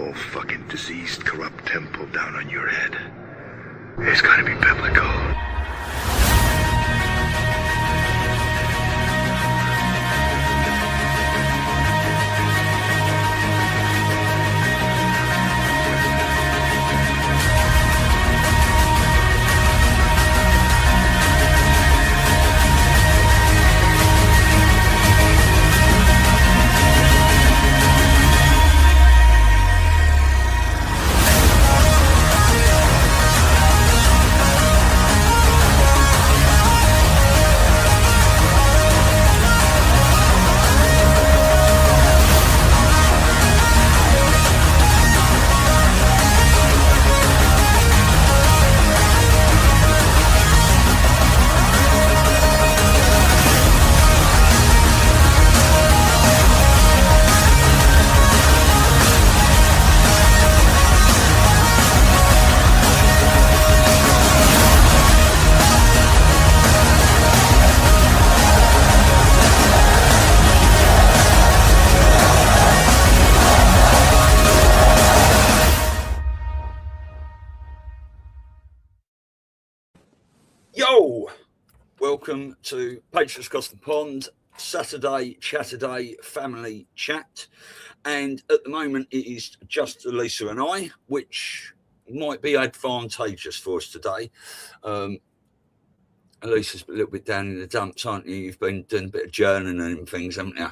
whole fucking diseased, corrupt temple down on your head. It's gotta be biblical. Yo, welcome to Patriots Across the Pond, Saturday family chat. And at the moment, it is just Elisa and I, which might be advantageous for us today. Elisa's a little bit down in the dumps, aren't you? You've been doing a bit of journaling and things, haven't you?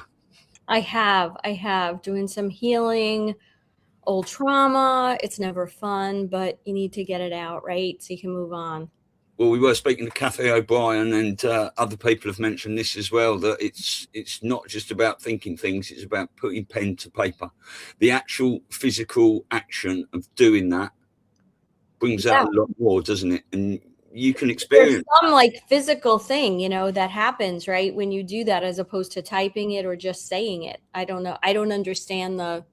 I have doing some healing, old trauma. It's never fun, but you need to get it out, right? So you can move on. Well, we were speaking to Kathy O'Brien, and other people have mentioned this as well, that it's not just about thinking things, it's about putting pen to paper. The actual physical action of doing that brings out a lot more, doesn't it? And you can experience some like physical thing, that happens, right? When you do that, as opposed to typing it or just saying it. I don't know. I don't understand the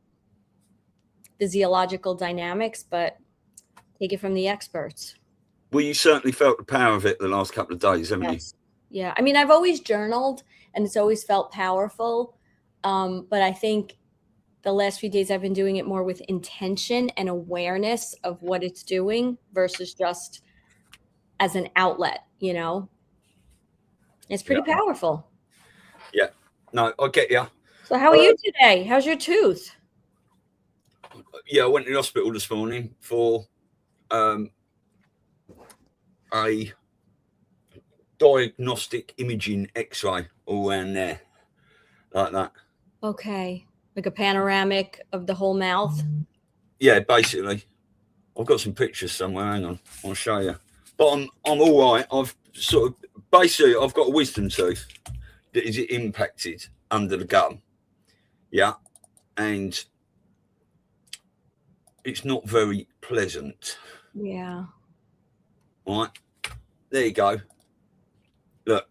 physiological dynamics, but take it from the experts. Well, you certainly felt the power of it the last couple of days, haven't you? Yeah. I mean, I've always journaled and it's always felt powerful. But I think the last few days I've been doing it more with intention and awareness of what it's doing versus just as an outlet, It's pretty powerful. Yeah. No, I get you. So how are you today? How's your tooth? Yeah, I went to the hospital this morning for a diagnostic imaging x-ray all around there, like that. Okay. Like a panoramic of the whole mouth? Yeah, basically. I've got some pictures somewhere. Hang on, I'll show you. But I'm all right. I've got a wisdom tooth that is impacted under the gum. Yeah. And it's not very pleasant. Yeah. All right. There you go. Look,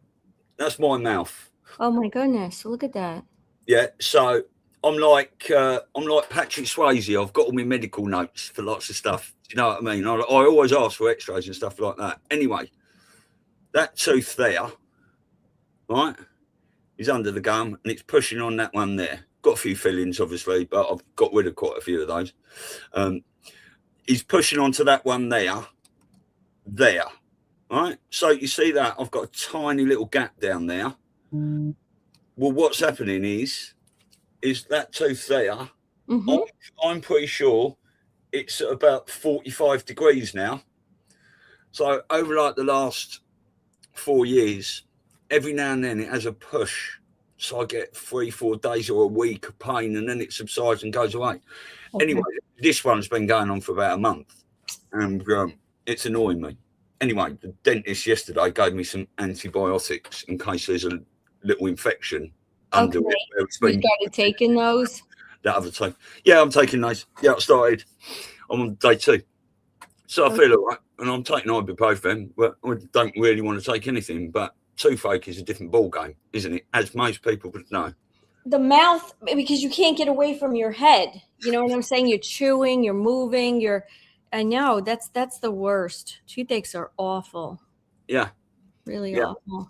that's my mouth. Oh my goodness. Look at that. Yeah. So I'm like Patrick Swayze. I've got all my medical notes for lots of stuff. Do you know what I mean? I always ask for x-rays and stuff like that. Anyway, that tooth there, right, is under the gum and it's pushing on that one there. Got a few fillings, obviously, but I've got rid of quite a few of those. He's pushing onto that one there, right? So you see that I've got a tiny little gap down there. Well, what's happening is that tooth there, I'm pretty sure it's at about 45 degrees now. So over like the last 4 years, every now and then it has a push. So I get 3-4 days or a week of pain and then it subsides and goes away. Okay. Anyway, this one's been going on for about a month and it's annoying me. Anyway, the dentist yesterday gave me some antibiotics in case there's a little infection under it. You started taking those? That other time. Yeah, I'm taking those. Yeah, I started. I'm on day 2. So I feel all right. And I'm taking ibuprofen, but I don't really want to take anything. But toothache is a different ball game, isn't it? As most people would know. The mouth, because you can't get away from your head. You know what I'm saying? You're chewing, you're moving, I know, that's the worst. Toothaches are awful. Yeah. Really awful.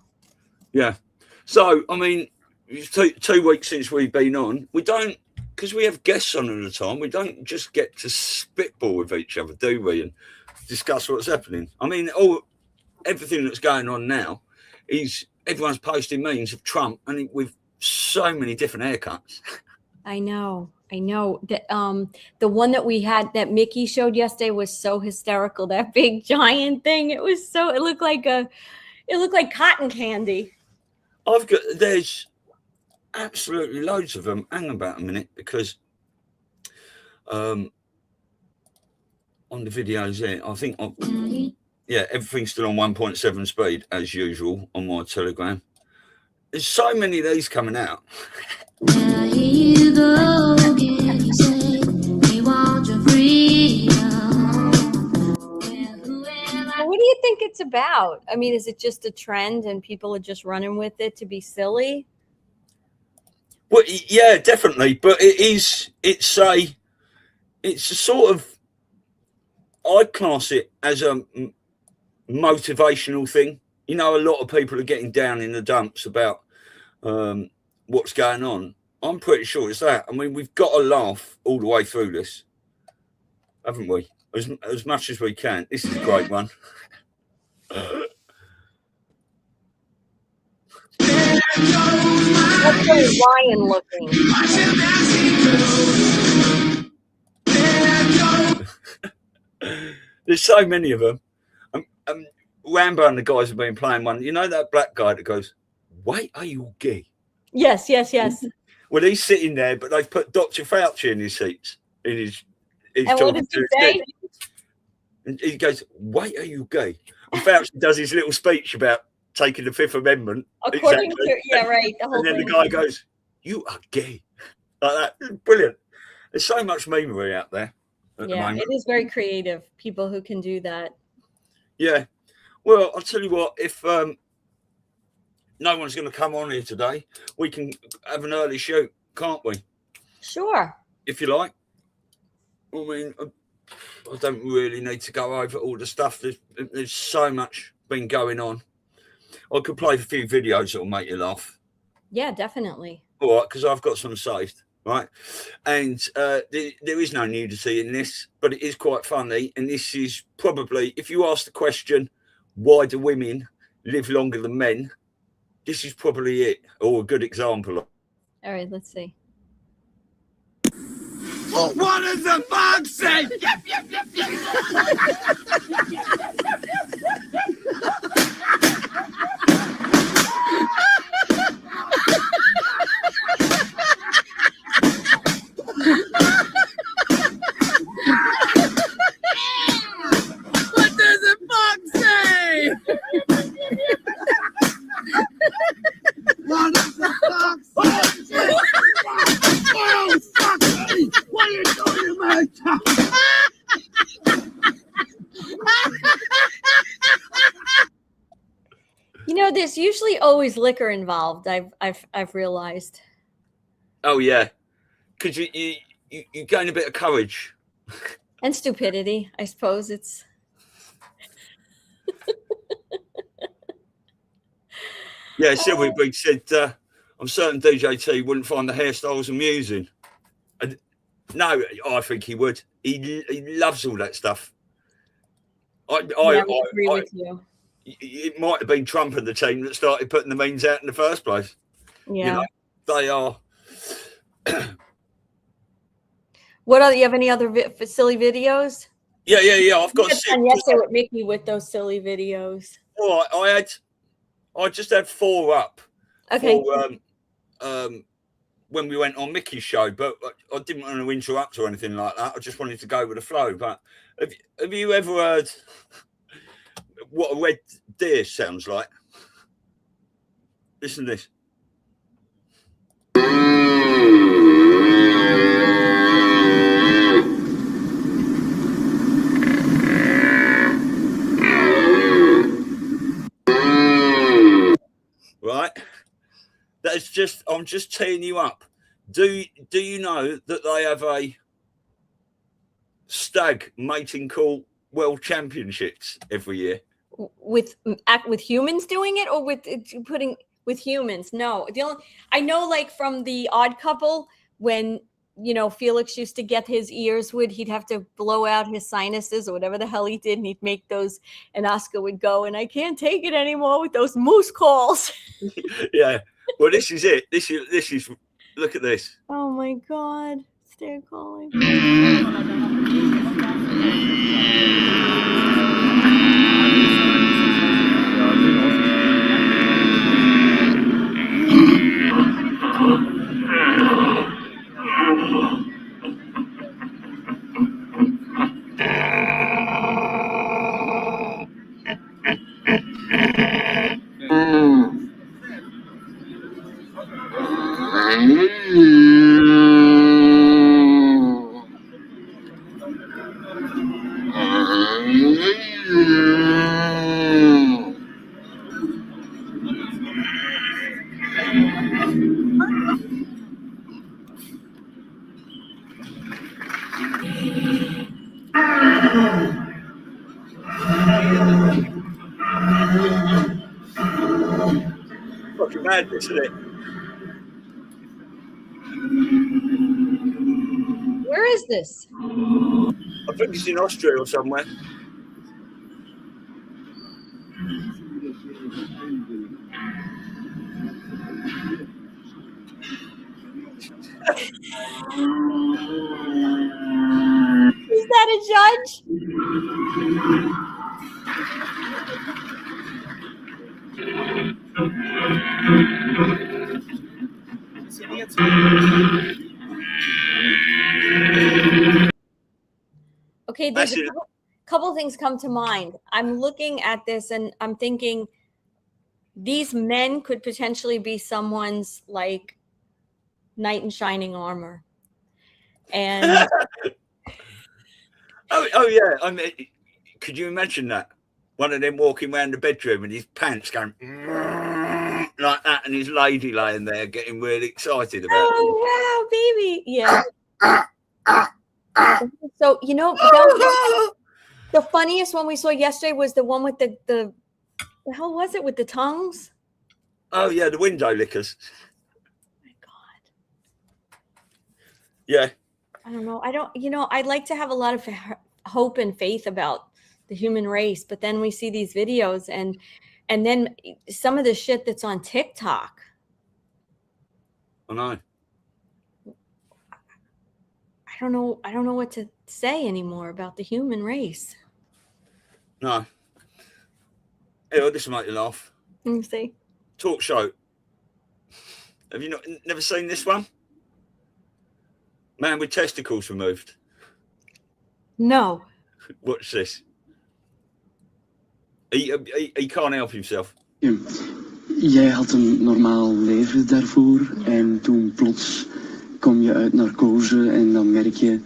Yeah. So, I mean, it's 2 weeks since we've been on. We don't because we have guests on all the time, we don't just get to spitball with each other, do we? And discuss what's happening. I mean, everything that's going on now is everyone's posting memes of Trump, and with so many different haircuts. I know. The one that we had that Mickey showed yesterday was so hysterical. That big giant thing. It looked like cotton candy. There's absolutely loads of them. Hang about a minute, because on the videos there, I think everything's still on 1.7 speed as usual on my Telegram. There's so many of these coming out. What do you think it's about? I mean, is it just a trend and people are just running with it to be silly? Well, yeah, definitely. But it's a sort of, I'd class it as a motivational thing. You know, a lot of people are getting down in the dumps about what's going on. I'm pretty sure it's that. I mean, we've got to laugh all the way through this, haven't we? As much as we can. This is a great one. What's really lion looking? There's so many of them. Rambo and the guys have been playing one. You know that black guy that goes, "Wait, are you gay?" Yes. Well, he's sitting there, but they've put Dr. Fauci in his seats. He's and what does he say? And he goes, "Wait, are you gay?" And Fauci does his little speech about taking the Fifth Amendment. According to, yeah, right. The whole and then thing. the guy goes, "You are gay." Like that. Brilliant. There's so much memery out there. Yeah, it is very creative. People who can do that. Yeah. Well, I'll tell you what, if no one's going to come on here today, we can have an early shoot, can't we? Sure. If you like. I mean, I don't really need to go over all the stuff. There's so much been going on. I could play a few videos that will make you laugh. Yeah, definitely. All right, because I've got some saved, right? And there is no nudity in this, but it is quite funny. And this is probably, if you ask the question, why do women live longer than men? This is probably it, or a good example. All right, let's see. Well, what does the fox say? What does the fox say? What does the fox say? Oh, fuck me! What are you doing, mate? You know, there's usually always liquor involved. I've realized. Oh yeah, because you gain a bit of courage and stupidity. I suppose it's. Yeah, Sylvie Briggs said, "I'm certain DJT wouldn't find the hairstyles amusing." No, I think he would. He loves all that stuff. I agree with you. It might have been Trump and the team that started putting the memes out in the first place. Yeah, you know, they are. What other? You have any other silly videos? Yeah. I've got. Fun yesterday with Mickey with those silly videos. Well, I just had 4 up. Okay. For, when we went on Mickey's show, but I didn't want to interrupt or anything like that. I just wanted to go with the flow. But have you ever heard what a red deer sounds like? Listen to this. Right? That's just, I'm just teeing you up. Do you know that they have a stag mating call world championships every year? With humans doing it, or with putting with humans? No, I know, like from the Odd Couple, when Felix used to get his ears he'd have to blow out his sinuses or whatever the hell he did, and he'd make those, and Oscar would go, and I can't take it anymore with those moose calls. Yeah. Well, this is it. This is. Look at this. Oh my God. They're calling. Fucking madness, isn't it? Where is this? I think it's in Austria or somewhere. Is that a judge? Okay, there's a couple things come to mind. I'm looking at this and I'm thinking these men could potentially be someone's like knight in shining armor. And oh yeah, I mean, could you imagine that? One of them walking around the bedroom and his pants going like that, and his lady laying there getting really excited about it. Oh wow, baby. Yeah. So the funniest one we saw yesterday was the one with the hell was it with the tongues? Oh yeah, the window lickers. Oh my God. Yeah. I don't know. I'd like to have a lot of hope and faith about the human race, but then we see these videos and then some of the shit that's on TikTok. I know. I don't know what to say anymore about the human race. No. Hey, this will make you laugh. Let me see. Talk show. Have you never seen this one? Man with testicles removed. No. Watch this. He can't help himself. Jij had een normaal leven daarvoor en toen plots kom je uit narcose en dan merk je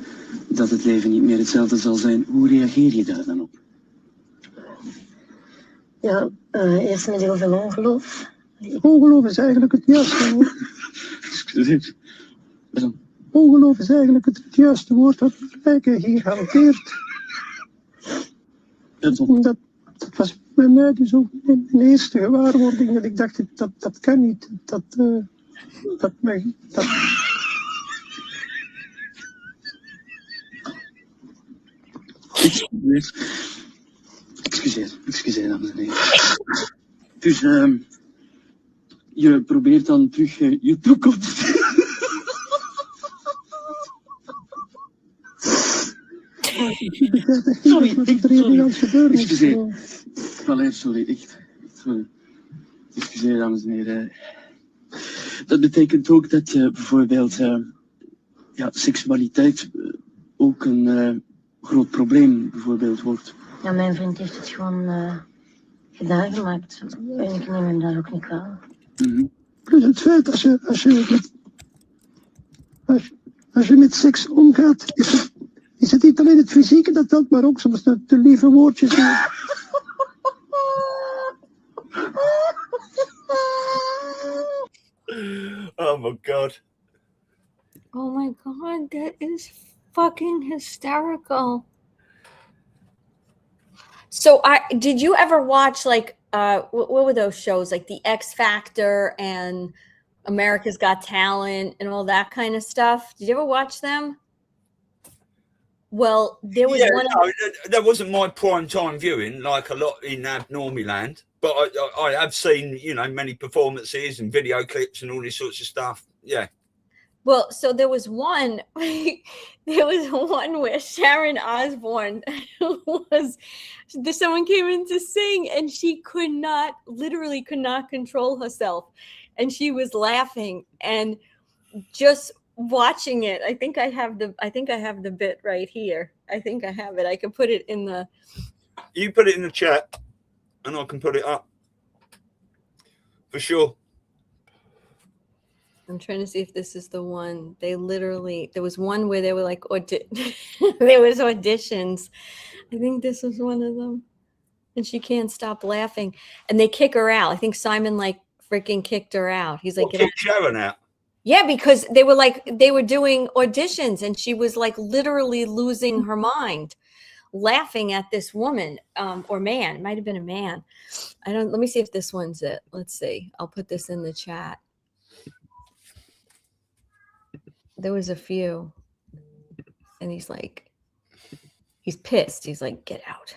dat het leven niet meer hetzelfde zal zijn. Hoe reageer je daar dan op? Ja, eerst met heel veel ongeloof. Ongeloof is eigenlijk het juiste woord. Excuseer. Ongeloof is eigenlijk het juiste woord dat Rijken hier hanteert. Dat was bij mij dus ook mijn eerste gewaarwording. Dat ik dacht, dat kan niet. Excuseer, dames en heren. Dus je probeert dan terug je toekomst. Sorry. Excuseer. Allee, sorry, echt. Sorry. Excuseer, dames en heren. Dat betekent ook dat je bijvoorbeeld seksualiteit ook een groot probleem bijvoorbeeld wordt. Ja, mijn vriend heeft het gewoon gedaan gemaakt. En ik neem hem daar ook niet kwalijk. Plus het feit, als je met seks omgaat, is het niet alleen het fysieke dat telt, maar ook soms de lieve woordjes. Oh my God. Oh my God, that is fucking hysterical. So did you ever watch like what were those shows like The X Factor and America's Got Talent and all that kind of stuff. Did you ever watch them? Well, there was one. No, that wasn't my prime time viewing, like a lot in Abnormy Land. But I have seen, you know, many performances and video clips and all this sorts of stuff. Yeah. Well, so there was one. There was one where Sharon Osbourne someone came in to sing, and she literally could not control herself, and she was laughing and just watching it. I think I have the bit right here. I think I have it. I can put it in the. You put it in the chat, and I can put it up for sure. I'm trying to see if this is the one. There was one where they were like, there was auditions. I think this was one of them. And she can't stop laughing. And they kick her out. I think Simon like freaking kicked her out. He's like, kick Sharon out. Yeah, because they were doing auditions, and she was like literally losing her mind, laughing at this woman or man. It might have been a man. Let me see if this one's it. Let's see. I'll put this in the chat. There was a few, and he's pissed. He's like, get out.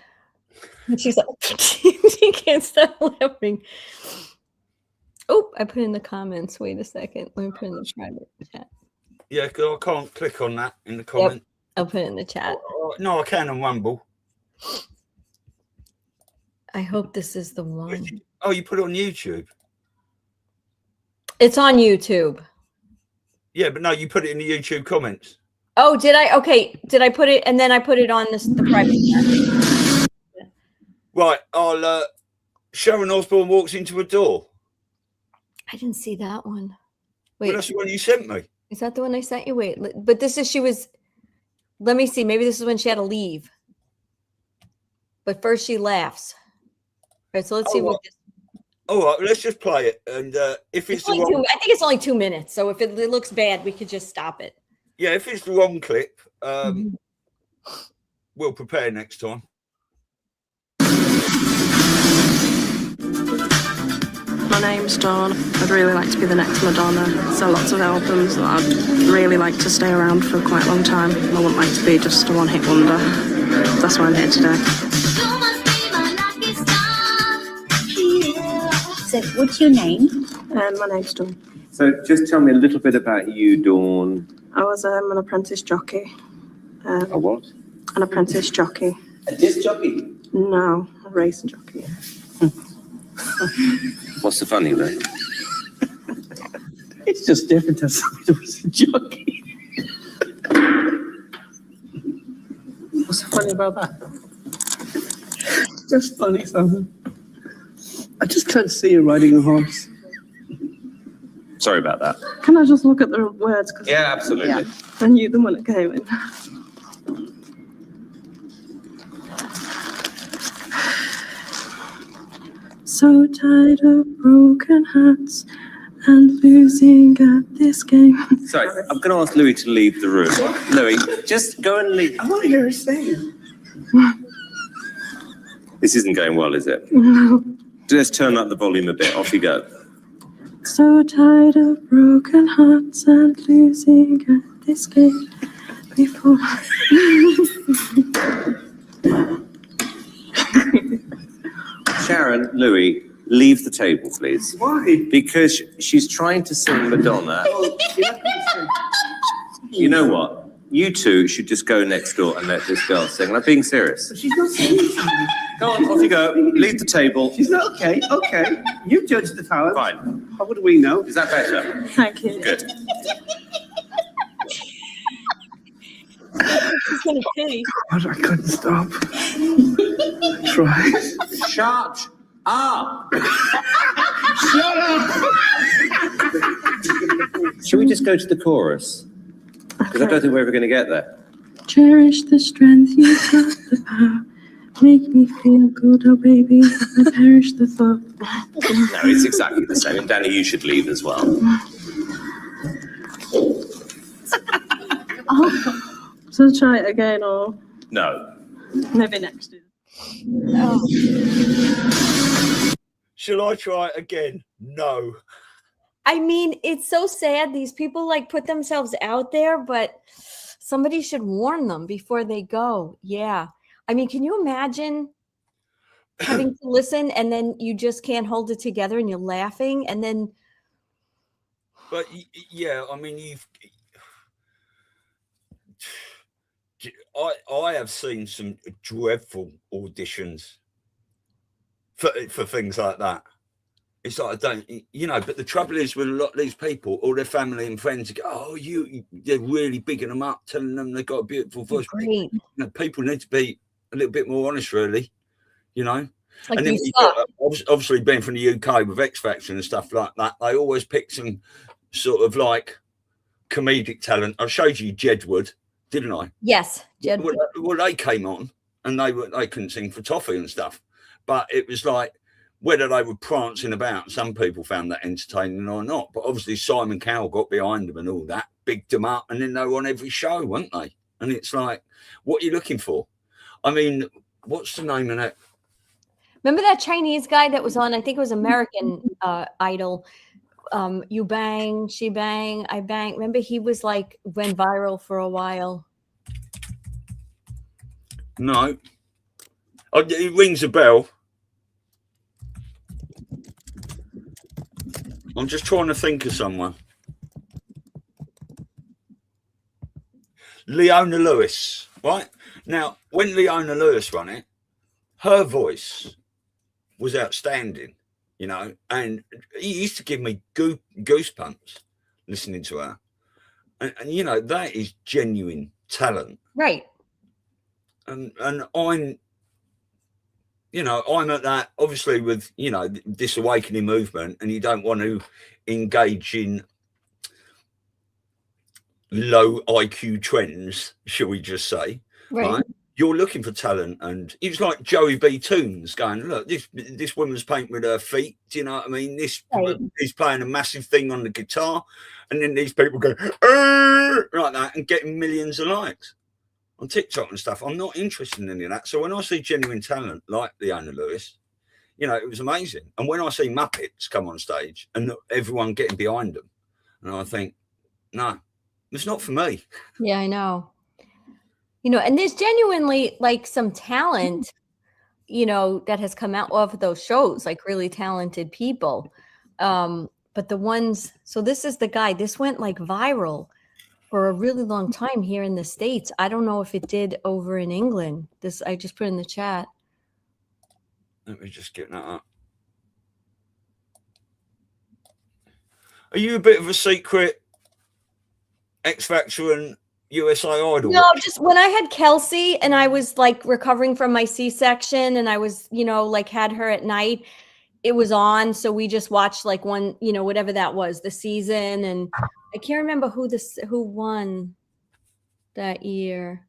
And she's like, she can't stop laughing. Oh, I put in the comments. Wait a second. Let me put in the private chat. Yeah, because I can't click on that in the comment. Yep, I'll put it in the chat. No, I can on Rumble. I hope this is the one. Oh, you put it on YouTube? It's on YouTube. Yeah, but no, you put it in the YouTube comments. Oh, did I? Okay. Did I put it? And then I put it on the private chat. Right. I'll. Sharon Osbourne walks into a door. I didn't see that one. Wait. Well, that's the one you sent me. Is that the one I sent you? Wait. But let me see. Maybe this is when she had to leave. But first she laughs. All right. So let's see what this. All right, let's just play it, and if it's the wrong, I think it's only 2 minutes. So if it looks bad, we could just stop it. Yeah, if it's the wrong clip, we'll prepare next time. My name's Dawn. I'd really like to be the next Madonna. Sell lots of albums. I'd really like to stay around for quite a long time. I wouldn't like to be just a one-hit wonder. That's why I'm here today. So, what's your name? My name's Dawn. So, just tell me a little bit about you, Dawn. I was an apprentice jockey. A what? An apprentice jockey. A disc jockey? No, a race jockey. What's the funny though? It's just different as somebody was a jockey. What's funny about that? Just funny something. I just can't see you riding a horse. Sorry about that. Can I just look at the words? Yeah, absolutely. Yeah, I knew them when it came in. So tired of broken hearts and losing at this game. Sorry, I'm going to ask Louis to leave the room. Louis, just go and leave. I want to hear her sing. This isn't going well, is it? No. Let's turn up the volume a bit. Off you go. So tired of broken hearts and losing at this game before. Sharon, Louis, leave the table, please. Why? Because she's trying to sing Madonna. You know what? You two should just go next door and let this girl sing. I'm being serious. But she's not singing something. Go on, off you go. Leave the table. She's not okay. Okay. You judge the talent. Fine. How would we know? Is that better? Thank you. Good. She's gonna pity. God, I couldn't stop. I tried. Shut up! Shut up! Should we just go to the chorus? Because I don't think we're ever going to get there. Cherish the strength you got, the power. Make me feel good, oh baby. I perish the thought. No, it's exactly the same. And Danny, you should leave as well. So try it again, or No. maybe next year. Shall I try it again? No. I mean, it's so sad. These people like put themselves out there, but somebody should warn them before they go. Yeah. I mean, can you imagine having to listen and then you just can't hold it together and you're laughing and then. But yeah, I mean, I have seen some dreadful auditions for things like that. It's like, I don't, but the trouble is with a lot of these people, all their family and friends go, oh, they're really bigging them up, telling them they've got a beautiful voice. Great. People need to be a little bit more honest, really, Like and then obviously being from the UK with X Factor and stuff like that, they always pick some sort of like comedic talent. I showed you Jedward, didn't I? Yes, Jedward. Well, they came on and they couldn't sing for toffee and stuff, but it was like whether they were prancing about. Some people found that entertaining or not, but obviously Simon Cowell got behind them and all that, bigged them up, and then they were on every show, weren't they? And it's like, what are you looking for? I mean, what's the name of that? Remember that Chinese guy that was on, I think it was American Idol, you bang, she bang, I bang. Remember he was like, went viral for a while. No. It rings a bell. I'm just trying to think of someone. Leona Lewis, right? Now, when Leona Lewis won it, her voice was outstanding, and it used to give me goosebumps listening to her. And that is genuine talent. Right. And I'm at that, obviously, with, this awakening movement, and you don't want to engage in low IQ trends, shall we just say, right? You're looking for talent, and it was like Joey B. Toons going, look, this woman's painting with her feet, do you know what I mean? This is playing a massive thing on the guitar, and then these people go, like that, and getting millions of likes on TikTok and stuff. I'm not interested in any of that. So when I see genuine talent like Leona Lewis, it was amazing. And when I see Muppets come on stage and everyone getting behind them, and I think, no, it's not for me. Yeah, I know. And there's genuinely like some talent, that has come out of those shows, like really talented people. But the ones, so this is the guy, this went like viral for a really long time here in the States. I don't know if it did over in England. This I just put in the chat. Let me just get that up. Are you a bit of a secret X Factor and USA Idol? No, just when I had Kelsey and I was like recovering from my C-section and I was, like had her at night, it was on. So we just watched like one, whatever that was, the season. And I can't remember who won that year.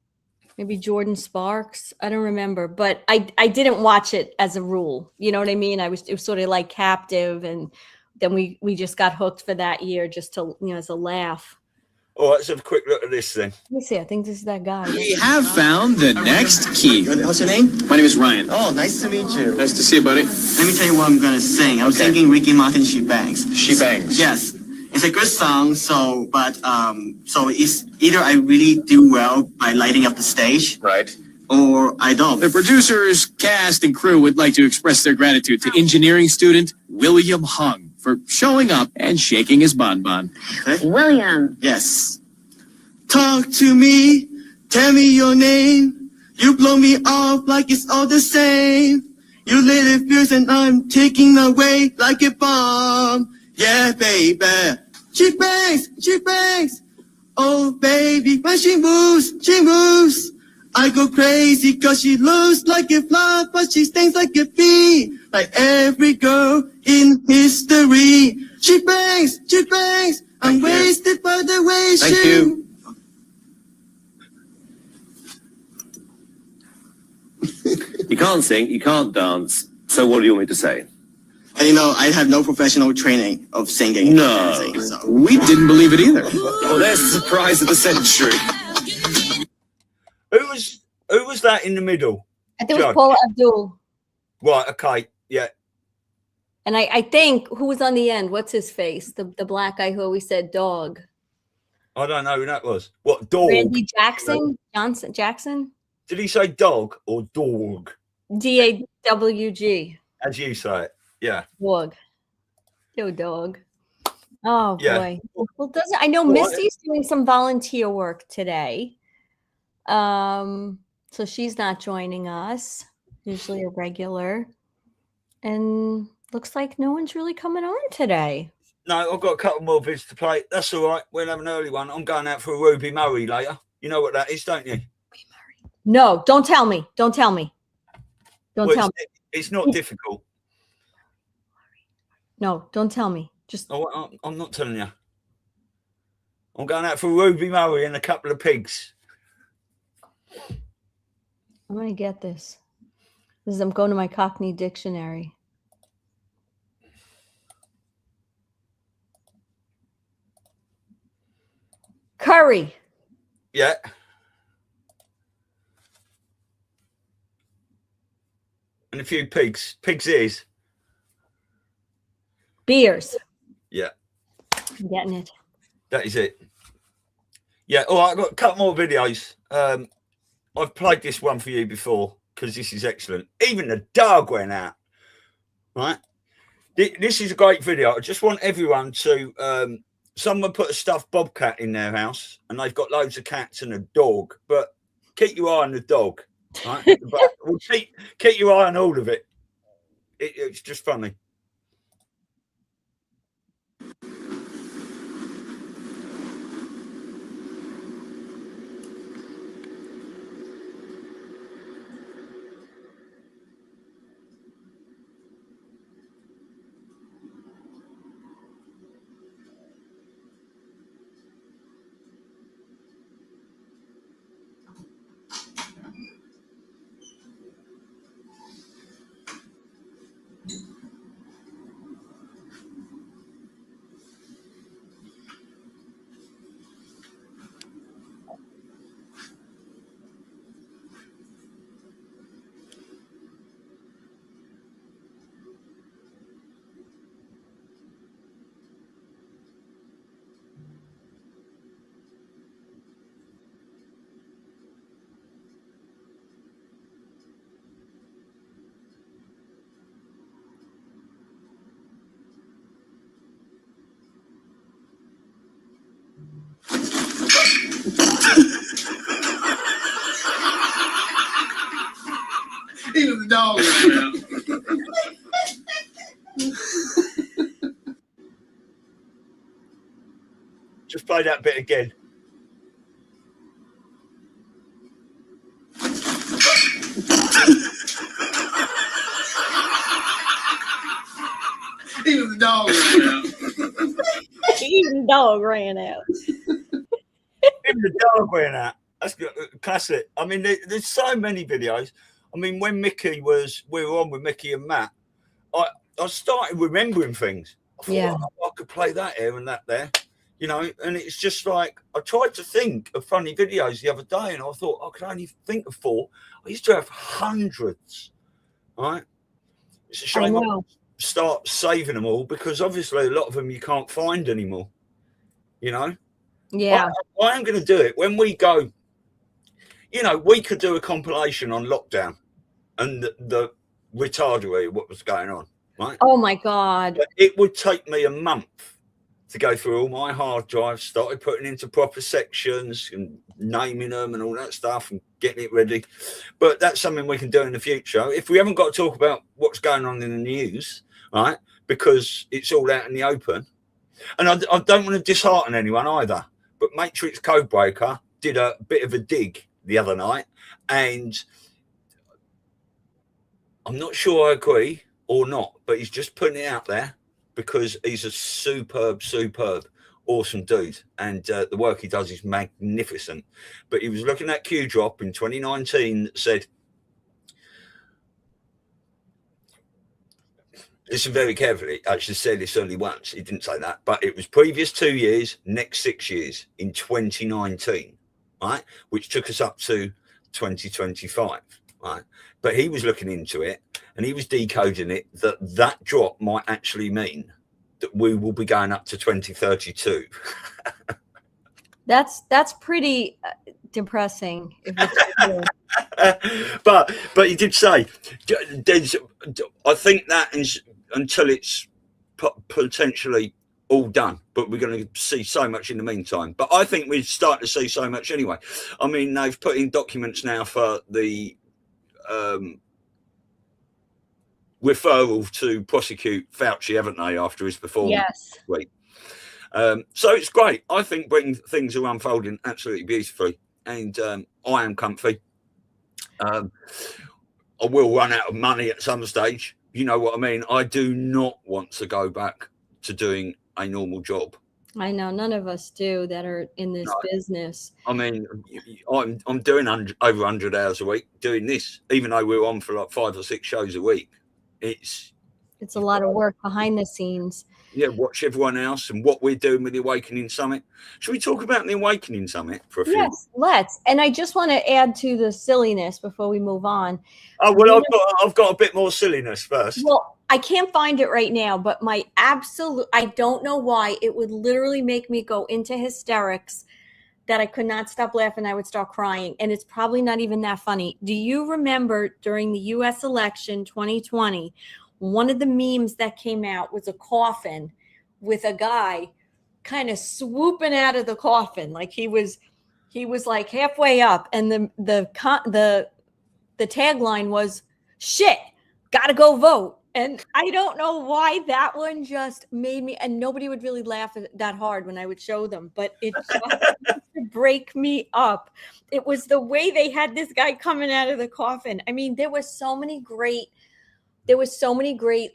Maybe Jordan Sparks. I don't remember, but I didn't watch it as a rule. You know what I mean? It was sort of like captive, and then we just got hooked for that year just to, as a laugh. All right, let's have a quick look at this then. Let me see. I think this is that guy. We have found the next key. What's your name? My name is Ryan. Oh, nice to meet you. Nice to see you, buddy. Let me tell you what I'm gonna sing. I was singing Ricky Martin, She Bangs. She Bangs. Yes. It's a good song, so it's either I really do well by lighting up the stage. Right. Or I don't. The producers, cast, and crew would like to express their gratitude to engineering student William Hung for showing up and shaking his bonbon. Okay. William. Yes. Talk to me, tell me your name. You blow me off like it's all the same. You lit it fierce and I'm taking away like a bomb. Yeah, baby. She bangs. Oh, baby, when she moves. I go crazy cause she looks like a fly, but she stings like a bee. Like every girl in history. She bangs. I'm wasted by the way she. Thank you. You can't sing, you can't dance. So what do you want me to say? And I have no professional training of singing. No. Dancing, so. We didn't believe it either. Well, there's the surprise of the century. Who was that in the middle? I think it was Paula Abdul. Right, okay, yeah. And I think who was on the end? What's his face? The black guy who always said dog. I don't know who that was. What dog? Randy Jackson. Did he say dog or dog? DAWG. As you say it, yeah. Dog. Yo, dog. Oh Yeah. boy. Well, doesn't I know Misty's doing some volunteer work today. So she's not joining us. Usually a regular. And looks like no one's really coming on today. No, I've got a couple more vids to play. That's all right. We'll have an early one. I'm going out for a Ruby Murray later. You know what that is, don't you? No, don't tell me. Don't tell me. Don't tell me. It's not difficult. No, don't tell me. Just. Oh, I'm not telling you. I'm going out for a Ruby Murray and a couple of pigs. I'm going to get this. I'm going to my Cockney dictionary. Curry. Yeah. And a few pigs. Pig's ears. Beers. Yeah. I'm getting it. That is it. Yeah. All right. I've got a couple more videos. I've played this one for you before because this is excellent. Even the dog went out. Right. This is a great video. I just want everyone to... someone put a stuffed bobcat in their house and they've got loads of cats and a dog, but keep your eye on the dog, right? But we'll keep your eye on all of it. It's just funny. Even the dog ran out. Just play that bit again. Even the dog ran out. Even the dog ran out. Even the dog went out. That's good. Classic. I mean, there's so many videos. I mean, when we were on with Mickey and Matt, I started remembering things. I thought, I could play that here and that there, you know, and it's just like, I tried to think of funny videos the other day and I thought, I could only think of 4. I used to have hundreds, right? It's a shame I start saving them all because obviously a lot of them you can't find anymore, you know? Yeah. I am going to do it when we go. You know, we could do a compilation on lockdown and the retardery, what was going on, right? Oh, my God. But it would take me a month to go through all my hard drives, started putting into proper sections and naming them and all that stuff and getting it ready. But that's something we can do in the future. If we haven't got to talk about what's going on in the news, right, because it's all out in the open. And I don't want to dishearten anyone either, but Matrix Codebreaker did a bit of a dig the other night, and I'm not sure I agree or not, but he's just putting it out there because he's a superb, awesome dude, and the work he does is magnificent. But he was looking at Q Drop in 2019 that said, listen very carefully, I actually said this only once, he didn't say that, but it was previous 2 years, next 6 years in 2019. Right, which took us up to 2025, right? But he was looking into it and he was decoding it that drop might actually mean that we will be going up to 2032. That's pretty depressing. If it's but you did say there's, I think that is until it's potentially all done, but we're going to see so much in the meantime. But I think we're starting to see so much anyway. I mean, they've put in documents now for the referral to prosecute Fauci, haven't they, after his performance? Yes. Week. So it's great. I think things are unfolding absolutely beautifully, and I am comfy. I will run out of money at some stage. You know what I mean? I do not want to go back to doing a normal job. I know none of us do that are in this business. I mean, I'm doing over 100 hours a week doing this, even though we're on for like 5 or 6 shows a week. It's a lot of work behind the scenes. Yeah, watch everyone else and what we're doing with the Awakening Summit. Should we talk about the Awakening Summit for a few? Yes, let's. And I just want to add to the silliness before we move on. Oh, well, I've got a bit more silliness first. Well, I can't find it right now, but my absolute, I don't know why, it would literally make me go into hysterics that I could not stop laughing. I would start crying. And it's probably not even that funny. Do you remember during the U.S. election 2020, one of the memes that came out was a coffin with a guy kind of swooping out of the coffin. Like he was like halfway up. And the tagline was, "Shit, gotta go vote." And I don't know why that one just made me, and nobody would really laugh that hard when I would show them, but it just used to break me up. It was the way they had this guy coming out of the coffin. I mean, there was so many great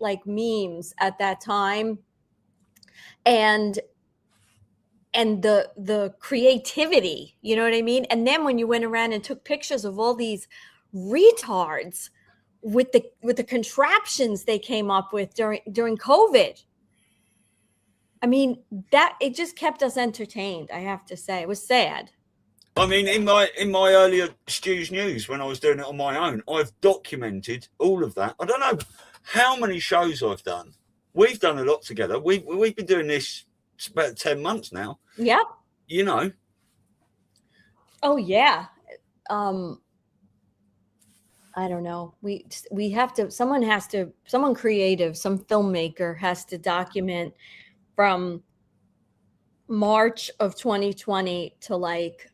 like memes at that time, and the creativity, you know what I mean? And then when you went around and took pictures of all these retards with the contraptions they came up with during COVID, I mean, that it just kept us entertained. I have to say, it was sad. I mean, in my earlier Stu's News, when I was doing it on my own, I've documented all of that. I don't know how many shows I've done. We've done a lot together. We've been doing this about 10 months now. Yep. You know. Oh yeah. I don't know. We have to. Someone creative, some filmmaker has to document from March of 2020 to like,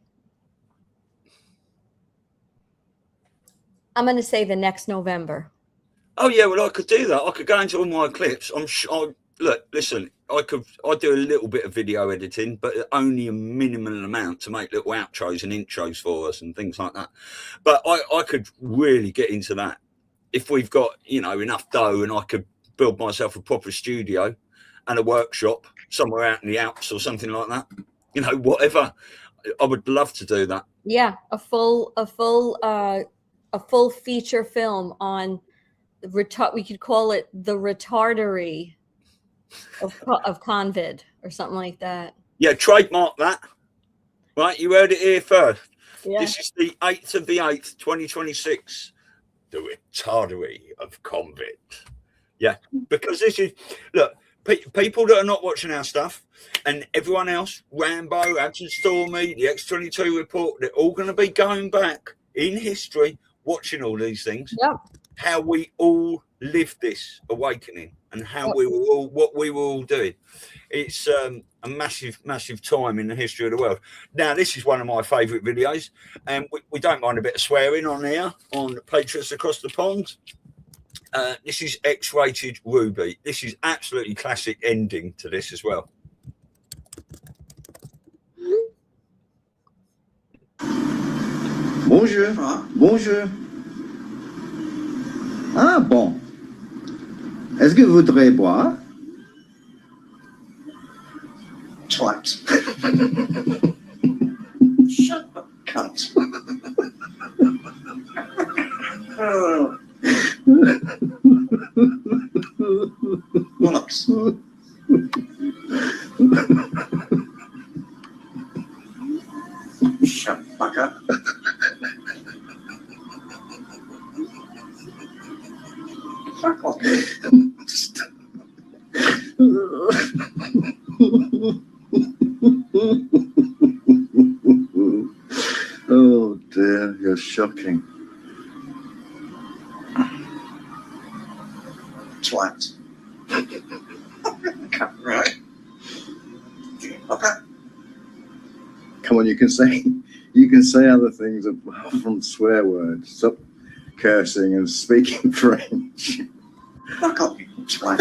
I'm going to say the next November. Oh yeah, well I could do that. I could go into all my clips. Look, listen. I do a little bit of video editing, but only a minimal amount to make little outros and intros for us and things like that. But I could really get into that if we've got enough dough, and I could build myself a proper studio and a workshop somewhere out in the Alps or something like that. Whatever. I would love to do that. Yeah, a full feature film on we could call it the retardery of Convid or something like that. Yeah, trademark that. Right, you heard it here first. Yeah. This is the 8th of the 8th, 2026. The retardery of Convid. Yeah, because this is, look, people that are not watching our stuff and everyone else, Rambo, Absent Stormy, the X-22 report, they're all going to be going back in history, watching all these things. Yep. How we all lived this awakening and how what we were all doing. It's a massive time in the history of the world. Now, this is one of my favourite videos, and we don't mind a bit of swearing on here on Patriots Across the Pond. This is X-rated Ruby. This is absolutely classic ending to this as well. Bonjour. Bonjour. Ah bon. Est-ce que vous voudrez boire? Twat. Shut up, cunt. Bollocks. Shut the fuck up. Oh dear, you're shocking. Twat. Right. Okay. Come on, you can say other things apart from swear words. Stop cursing and speaking French. Fuck off, you twat.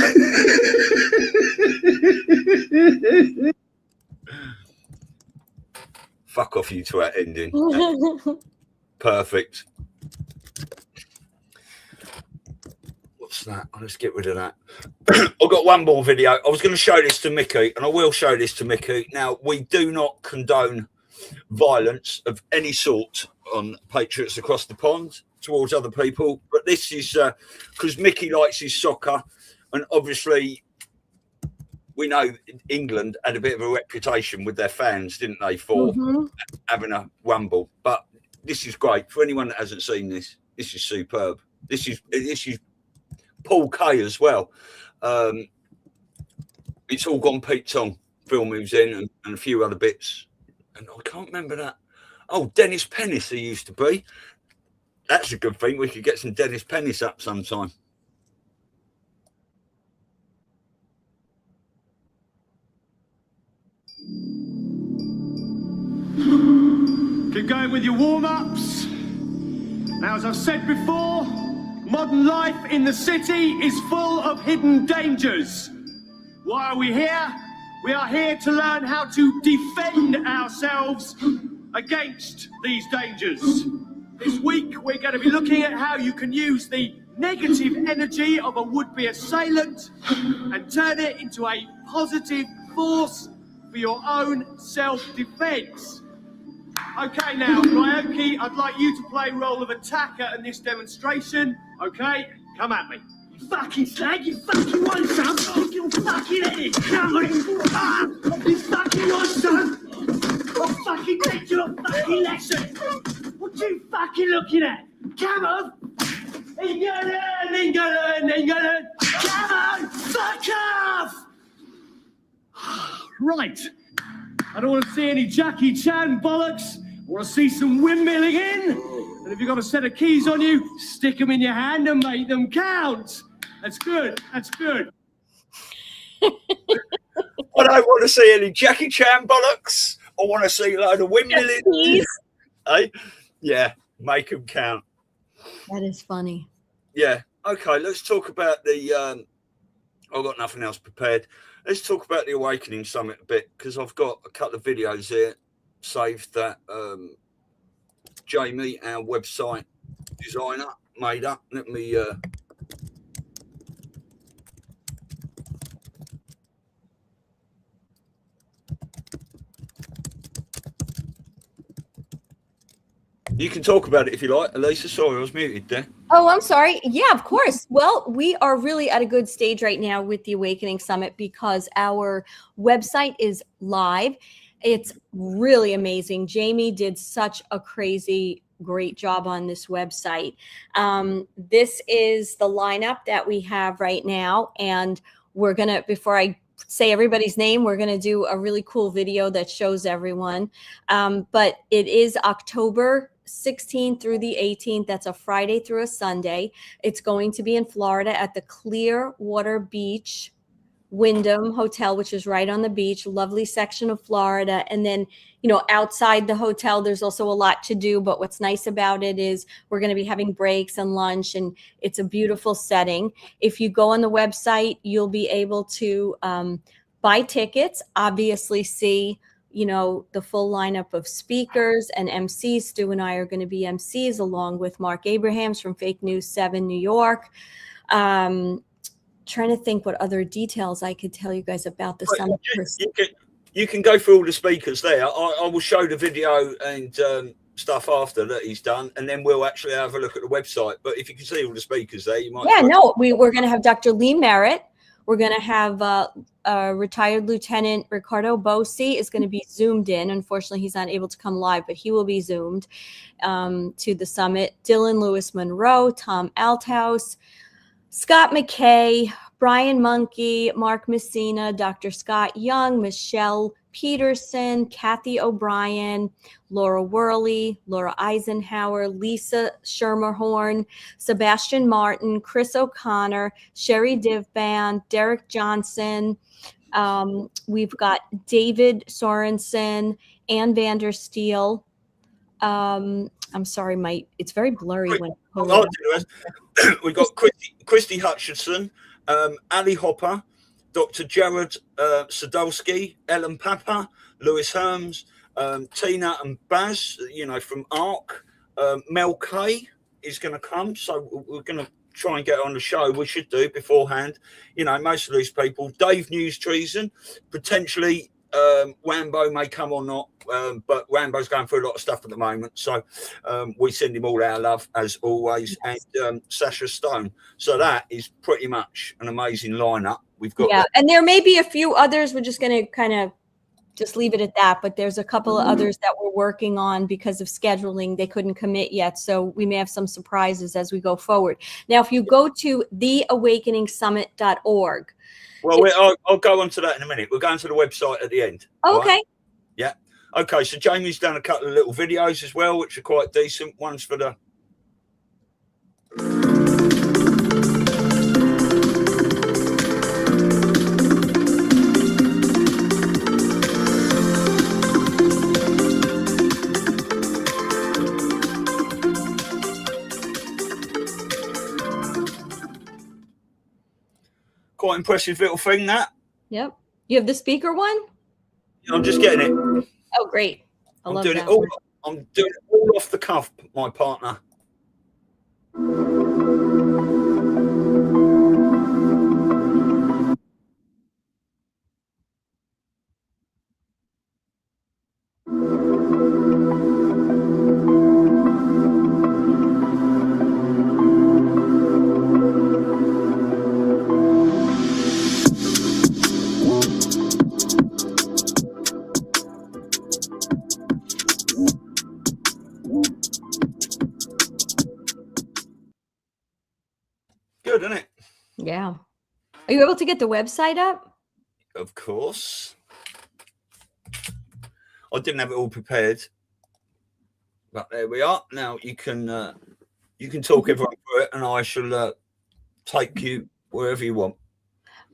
Fuck off, you twat ending. Perfect. What's that? I'll just get rid of that. I've got one more video. I was going to show this to Mickey, and I will show this to Mickey. Now, we do not condone violence of any sort on Patriots across the pond towards other people, but this is because Mickey likes his soccer, and obviously we know England had a bit of a reputation with their fans, didn't they, for having a wumble. But this is great for anyone that hasn't seen this. This is superb. This is Paul Kay as well. It's all gone Pete Tong. Phil moves in and a few other bits. And I can't remember that. Oh, Dennis Pennis he used to be. That's a good thing. We could get some Dennis Pennis up sometime. Keep going with your warm-ups. Now, as I've said before, modern life in the city is full of hidden dangers. Why are we here? We are here to learn how to defend ourselves against these dangers. This week, we're going to be looking at how you can use the negative energy of a would-be assailant and turn it into a positive force for your own self-defense. Okay, now, Ryoki, I'd like you to play role of attacker in this demonstration. Okay, come at me. You fucking slag, you fucking want some? You fucking idiot! Come on! You fucking want some? I'll fucking teach you a fucking lesson! What you fucking looking at? Come on! England! Come on! Fuck off! Right. I don't want to see any Jackie Chan bollocks. I want to see some windmilling in. And if you've got a set of keys on you, stick them in your hand and make them count. That's good. That's good. I don't want to see any Jackie Chan bollocks. I want to see a load of windmilling. Hey? Yeah, make them count. That is funny. Yeah. Okay, let's talk about the... I've got nothing else prepared. Let's talk about the Awakening Summit a bit, because I've got a couple of videos here saved that Jamie, our website designer, made up. Let me... You can talk about it if you like, Elisa. Sorry, I was muted there. Oh, I'm sorry. Yeah, of course. Well, we are really at a good stage right now with the Awakening Summit because our website is live. It's really amazing. Jamie did such a crazy, great job on this website. This is the lineup that we have right now. And we're going to, before I say everybody's name, we're going to do a really cool video that shows everyone. But it is October 16th through the 18th. That's a Friday through a Sunday. It's going to be in Florida at the Clearwater Beach Wyndham Hotel, which is right on the beach. Lovely section of Florida. And then, you know, outside the hotel, there's also a lot to do. But what's nice about it is we're going to be having breaks and lunch, and it's a beautiful setting. If you go on the website, you'll be able to buy tickets, obviously see, you know, the full lineup of speakers and MCs. Stu and I are going to be MCs along with Mark Abrahams from Fake News 7 New York. Trying to think what other details I could tell you guys about the summit. You can go through all the speakers there. I will show the video and stuff after that he's done, and then we'll actually have a look at the website. But if you can see all the speakers there, you might. Yeah, no, we're going to have Dr. Lee Merritt. We're going to have retired Lieutenant Ricardo Bosi is going to be zoomed in. Unfortunately, he's not able to come live, but he will be zoomed to the summit. Dylan Lewis Monroe, Tom Althouse, Scott McKay, Brian Monkey, Mark Messina, Dr. Scott Young, Michelle Peterson, Kathy O'Brien, Laura Worley, Laura Eisenhower, Lisa Schermerhorn, Sebastian Martin, Chris O'Connor, Sherry Divban, Derek Johnson. We've got David Sorensen, Ann Vandersteel. I'm sorry, it's very blurry when we've got Christy Hutchinson, Ali Hopper, Dr. Jared Sadowski, Ellen Papa, Lewis Herms, Tina and Baz, from ARC. Mel Kay is going to come, so we're going to try and get on the show. We should do beforehand. Most of these people. Dave News Treason, potentially Rambo may come or not, but Rambo's going through a lot of stuff at the moment, so we send him all our love as always. Yes. And Sasha Stone. So that is pretty much an amazing lineup we've got. Yeah, and there may be a few others. We're just going to kind of just leave it at that, but there's a couple of others that we're working on because of scheduling. They couldn't commit yet, so we may have some surprises as we go forward. Now, if you go to theawakeningsummit.org. Well, I'll go on to that in a minute. We're going to the website at the end. Okay. Right? Yeah. Okay, so Jamie's done a couple of little videos as well, which are quite decent. One's for the... Quite impressive little thing, that. Yep. You have the speaker one? I'm just getting it. Oh, great. I'm doing it all off the cuff, my partner. Good, isn't it? Yeah. Are you able to get the website up? Of course. I didn't have it all prepared, but there we are. Now you can talk everyone through it, and I shall take you wherever you want.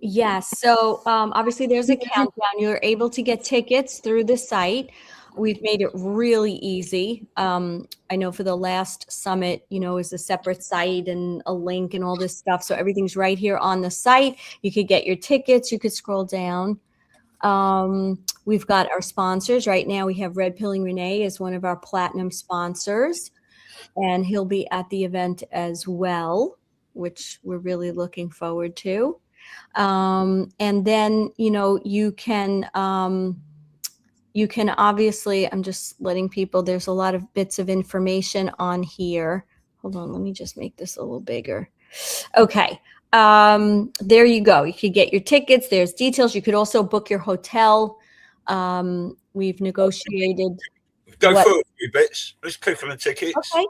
Yes. So obviously there's a countdown. You're able to get tickets through the site. We've made it really easy. I know for the last summit, is a separate site and a link and all this stuff. So everything's right here on the site. You could get your tickets. You could scroll down. We've got our sponsors. Right now we have Red Pilling Renee as one of our platinum sponsors, and he'll be at the event as well, which we're really looking forward to. And then, you can obviously, I'm just letting people, there's a lot of bits of information on here. Hold on, let me just make this a little bigger. Okay. There you go. You could get your tickets. There's details. You could also book your hotel. We've negotiated. Go through a few bits. Let's click on the tickets. Okay.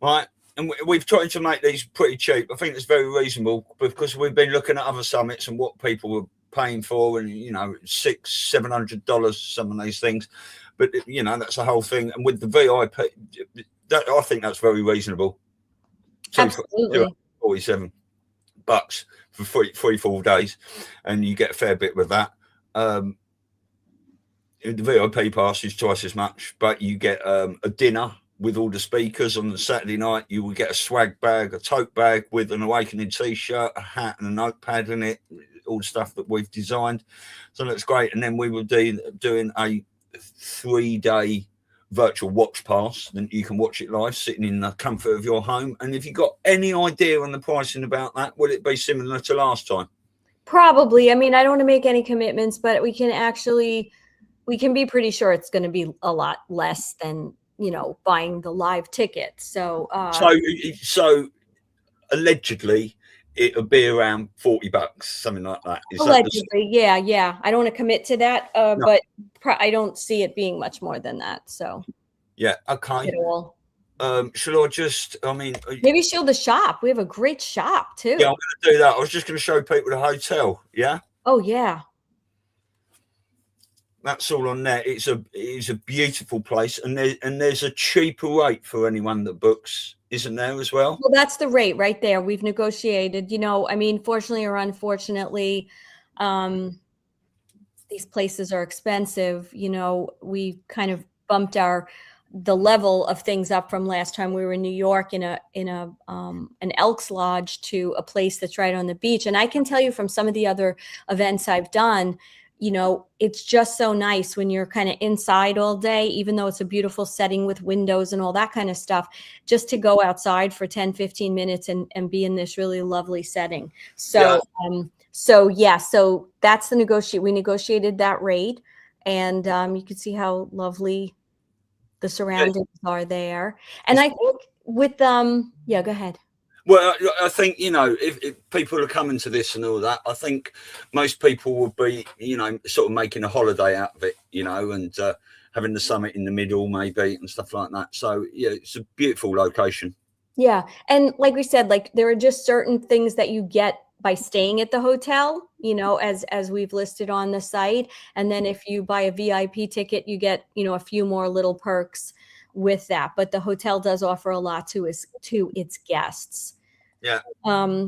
Right. And we've tried to make these pretty cheap. I think it's very reasonable because we've been looking at other summits and what people were paying for, and $600-700 some of these things, but that's the whole thing. And with the VIP, I think that's very reasonable. Absolutely. $47 for 3-4 days, and you get a fair bit with that. The VIP pass is twice as much, but you get a dinner with all the speakers on the Saturday night. You will get a swag bag, a tote bag with an Awakening t-shirt, a hat and a notepad in it, all the stuff that we've designed. So that's great. And then we will be doing a 3-day virtual watch pass, then you can watch it live sitting in the comfort of your home. And if you've got any idea on the pricing about that, will it be similar to last time? Probably. I mean, I don't want to make any commitments, but we can be pretty sure it's going to be a lot less than buying the live ticket. So allegedly it'll be around $40, something like that. Allegedly, yeah. I don't want to commit to that, no. But I don't see it being much more than that. So yeah, okay. Should I just? I mean, maybe show the shop. We have a great shop too. Yeah, I'm going to do that. I was just going to show people the hotel. Yeah. Oh yeah. That's all on there. It's a beautiful place, and there's a cheaper rate for anyone that books, isn't there as well? Well, that's the rate right there. We've negotiated. You know, I mean, fortunately or unfortunately, these places are expensive. You know, we kind of bumped the level of things up from last time we were in New York in an Elks Lodge to a place that's right on the beach. And I can tell you from some of the other events I've done, you know, it's just so nice when you're kind of inside all day, even though it's a beautiful setting with windows and all that kind of stuff, just to go outside for 10, 15 minutes and be in this really lovely setting. So, so that's we negotiated that rate, and you can see how lovely the surroundings are there. And I think with, yeah, go ahead. Well, I think, you know, if people are coming to this and all that, I think most people will be, you know, sort of making a holiday out of it, you know, and having the summit in the middle maybe and stuff like that. So, yeah, it's a beautiful location. Yeah. And like we said, like there are just certain things that you get by staying at the hotel, you know, as we've listed on the site. And then if you buy a VIP ticket, you get, you know, a few more little perks with that. But the hotel does offer a lot to its guests. Yeah.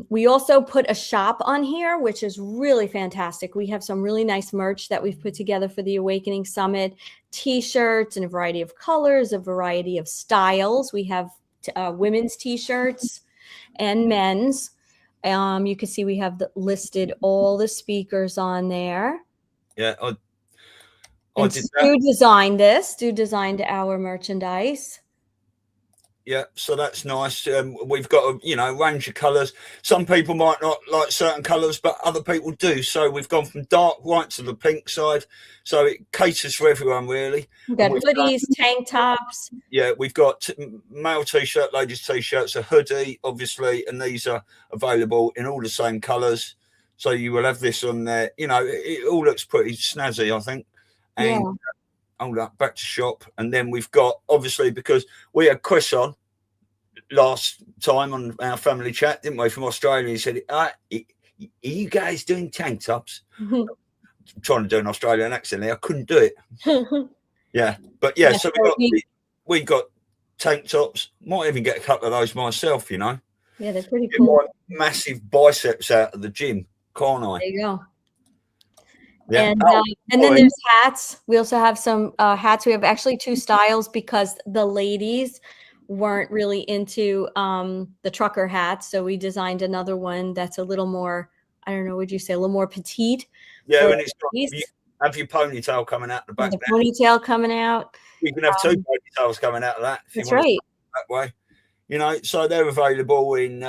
We also put a shop on here, which is really fantastic. We have some really nice merch that we've put together for the Awakening Summit, t-shirts in a variety of colors, a variety of styles. We have women's t-shirts and men's. You can see we have listed all the speakers on there. Yeah. Stu designed our merchandise. Yeah, so that's nice. We've got a range of colours. Some people might not like certain colours, but other people do. So we've gone from dark right to the pink side. So it caters for everyone, really. We've got hoodies, tank tops. Yeah, we've got male t-shirt, ladies t-shirts, a hoodie, obviously, and these are available in all the same colours. So you will have this on there. You know, it all looks pretty snazzy, I think. And hold up, back to shop. And then we've got, obviously, because we had Chris on last time on our family chat, didn't we, from Australia? He said, are you guys doing tank tops? I'm trying to do an Australian accent there. I couldn't do it. Yeah. But yeah, so we got tank tops. Might even get a couple of those myself, you know. Yeah, they're pretty cool. Massive biceps out of the gym, can't I? There you go. Yeah. And then there's hats. We also have some hats. We have actually two styles because the ladies weren't really into the trucker hats. So we designed another one that's a little more, I don't know, would you say a little more petite? Yeah, when it's got, you have your ponytail coming out the back. The ponytail coming out. You can have two ponytails coming out of that. If That's you want right. That way. You know, so they're available in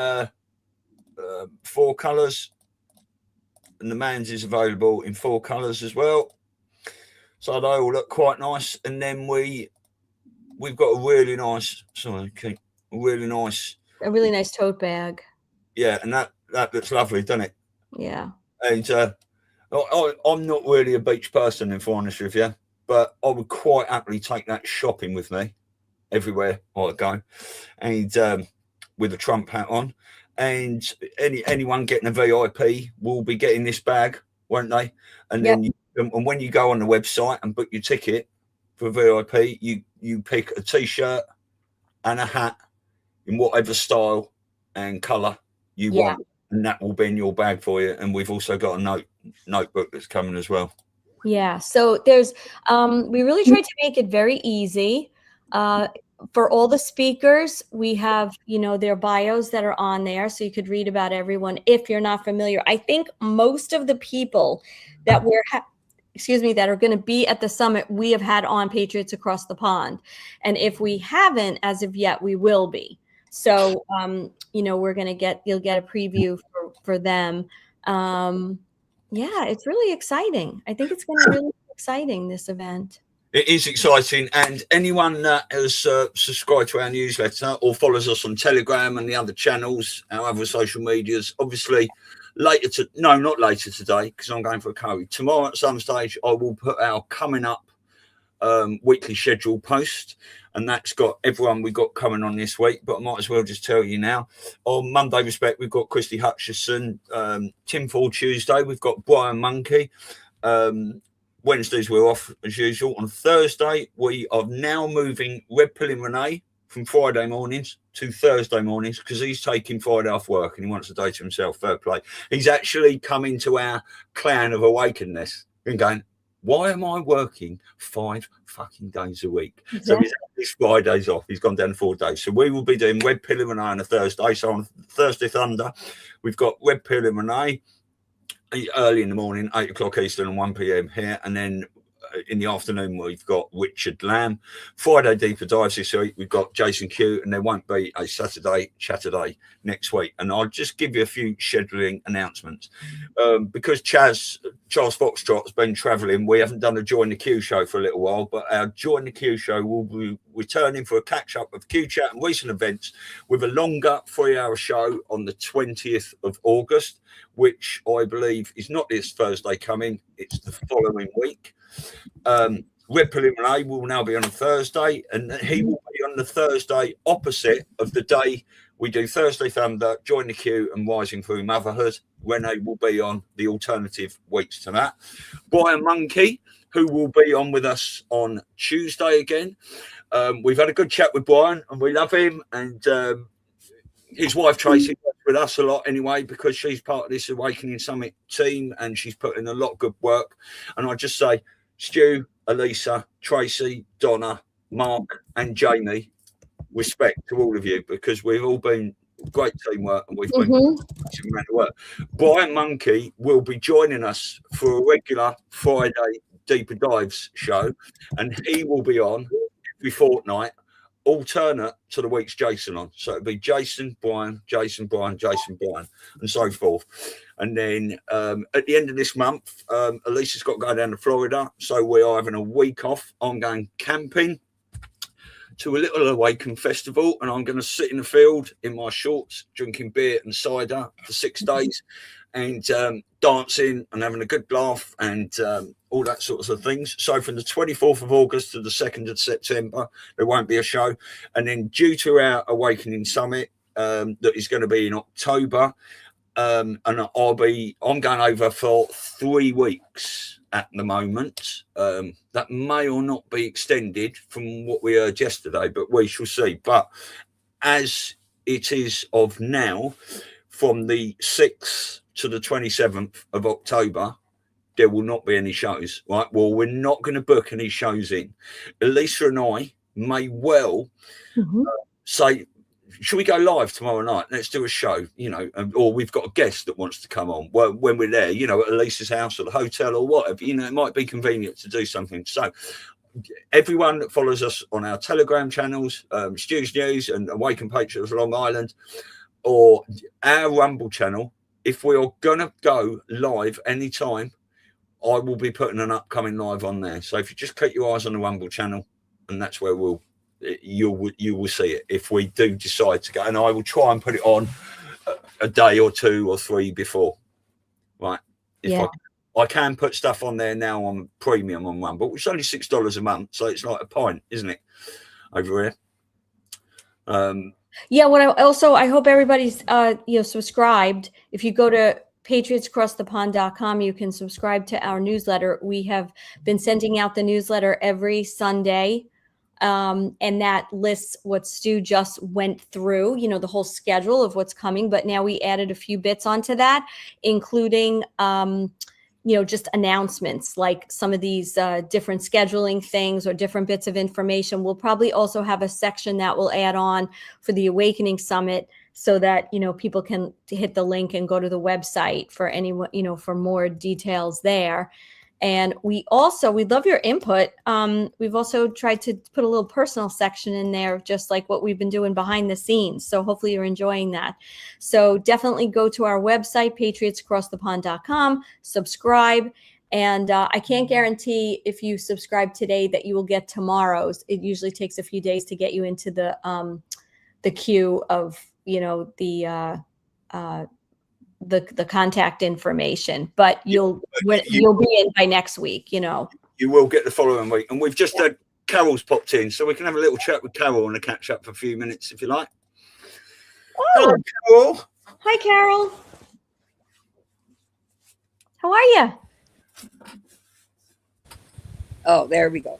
4 colours. And the man's is available in 4 colours as well. So they all look quite nice. And then we've got a really nice, a really nice tote bag. Yeah, and that looks lovely, doesn't it? Yeah. And I'm not really a beach person, if I'm honest with you, but I would quite happily take that shopping with me everywhere I go, and with a Trump hat on. And anyone getting a VIP will be getting this bag, won't they? And then and when you go on the website and book your ticket for a VIP, you pick a t-shirt and a hat in whatever style and colour you want, and that will be in your bag for you. And we've also got a notebook that's coming as well. Yeah. So there's we really tried to make it very easy. For all the speakers, we have, their bios that are on there, so you could read about everyone if you're not familiar. I think most of the people that that are going to be at the summit, we have had on Patriots Across the Pond. And if we haven't as of yet, we will be. So, you'll get a preview for them. Yeah, it's really exciting. I think it's going to be really exciting, this event. It is exciting, and anyone that has subscribed to our newsletter or follows us on Telegram and the other channels, our other social medias, obviously not later today because I'm going for a curry. Tomorrow at some stage I will put our coming up weekly schedule post, and that's got everyone we got coming on this week. But I might as well just tell you now. On Monday, Respect, we've got Christy Hutchison. Tim Ford Tuesday, we've got Brian Monkey. Wednesdays we're off as usual. On Thursday, we are now moving Red Pill and Renee from Friday mornings to Thursday mornings because he's taking Friday off work and he wants a day to himself. Fair play. He's actually come into our clan of awakenedness and going, why am I working 5 fucking days a week? Yeah. So he's had his Fridays off. He's gone down 4 days. So we will be doing Red Pill and Renee on a Thursday. So on Thursday Thunder, we've got Red Pill and Renee early in the morning, 8 o'clock Eastern and 1 p.m. here. And then in the afternoon, we've got Richard Lamb. Friday Deeper Dives this week, we've got Jason Q, and there won't be a Saturday next week. And I'll just give you a few scheduling announcements. Because Charles Foxtrot's been travelling, we haven't done a Join the Q show for a little while, but our Join the Q show will be returning for a catch-up of Q Chat and recent events with a longer 3-hour show on the 20th of August, which I believe is not this Thursday coming, it's the following week. Red Pill and Renee will now be on a Thursday, and he will be on the Thursday opposite of the day we do Thursday Thunder, Join the Queue and Rising Through Motherhood. Renee will be on the alternative weeks to that. Brian Monkey, who will be on with us on Tuesday again. We've had a good chat with Brian and we love him, and his wife Tracy works with us a lot anyway because she's part of this Awakening Summit team and she's put in a lot of good work. And I just say, Stu, Elisa, Tracy, Donna, Mark and Jamie, respect to all of you because we've all been great teamwork and we've been around the work. Brian Monkey will be joining us for a regular Friday Deeper Dives show, and he will be on every fortnight, alternate to the weeks Jason on. So it'll be Jason, Brian, Jason, Brian, Jason, Brian, and so forth. And then at the end of this month, Elisa's got to go down to Florida, so we are having a week off. I'm going camping to a little Awaken festival, and I'm going to sit in the field in my shorts, drinking beer and cider for 6 days, and dancing and having a good laugh and all that sorts of things. So from the 24th of August to the 2nd of September, there won't be a show. And then due to our Awakening Summit that is going to be in October, and I'm going over for 3 weeks at the moment. That may or not be extended from what we heard yesterday, but we shall see. But as it is of now, from the 6th to the 27th of October, there will not be any shows, right? Well, we're not going to book any shows in. Elisa and I may well say, should we go live tomorrow night? Let's do a show, or we've got a guest that wants to come on when we're there, at Elisa's house or the hotel or whatever, it might be convenient to do something. So everyone that follows us on our Telegram channels, Stu's News and Awaken Patriots Long Island, or our Rumble channel, if we are going to go live anytime, I will be putting an upcoming live on there. So if you just keep your eyes on the Rumble channel, and that's where you will see it if we do decide to go. And I will try and put it on a day or 2 or 3 before. Right. I can put stuff on there now on premium on Rumble, which is only $6 a month. So it's like a pint, isn't it? Over here. Yeah. I hope everybody's, subscribed. If you go to patriotscrossthepond.com, you can subscribe to our newsletter. We have been sending out the newsletter every Sunday. And that lists what Stu just went through, the whole schedule of what's coming. But now we added a few bits onto that, including, just announcements like some of these different scheduling things or different bits of information. We'll probably also have a section that we'll add on for the Awakening Summit so that, people can hit the link and go to the website for anyone, for more details there. And we love your input. We've also tried to put a little personal section in there, just like what we've been doing behind the scenes. So hopefully you're enjoying that. So definitely go to our website, patriotscrossthepond.com, subscribe. And I can't guarantee if you subscribe today that you will get tomorrow's. It usually takes a few days to get you into the queue of, the contact information, but you'll be in by next week, You will get the following week. And we've just had Carol's popped in, so we can have a little chat with Carol and a catch up for a few minutes if you like. Oh. Hello, Carol. Hi, Carol. How are you? Oh, there we go.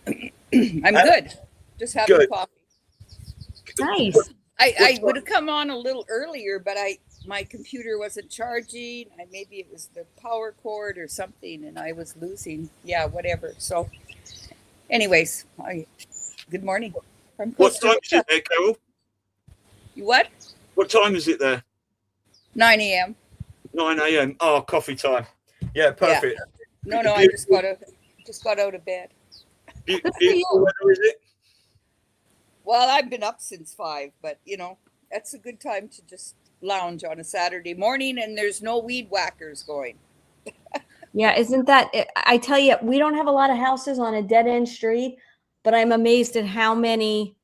I'm good. Just having Good. coffee. Nice. I would have come on a little earlier, but my computer wasn't charging. Maybe it was the power cord or something, and I was losing. Yeah, whatever. So, anyways, good morning. From What time is it there, Carol? You what? What time is it there? 9 a.m. 9 a.m. Oh, coffee time. Yeah, perfect. Yeah. No, I just got out of bed. Beautiful weather, is it? Well, I've been up since 5, but that's a good time to just lounge on a Saturday morning, and there's no weed whackers going. Yeah, isn't that? I tell you, we don't have a lot of houses on a dead end street, but I'm amazed at how many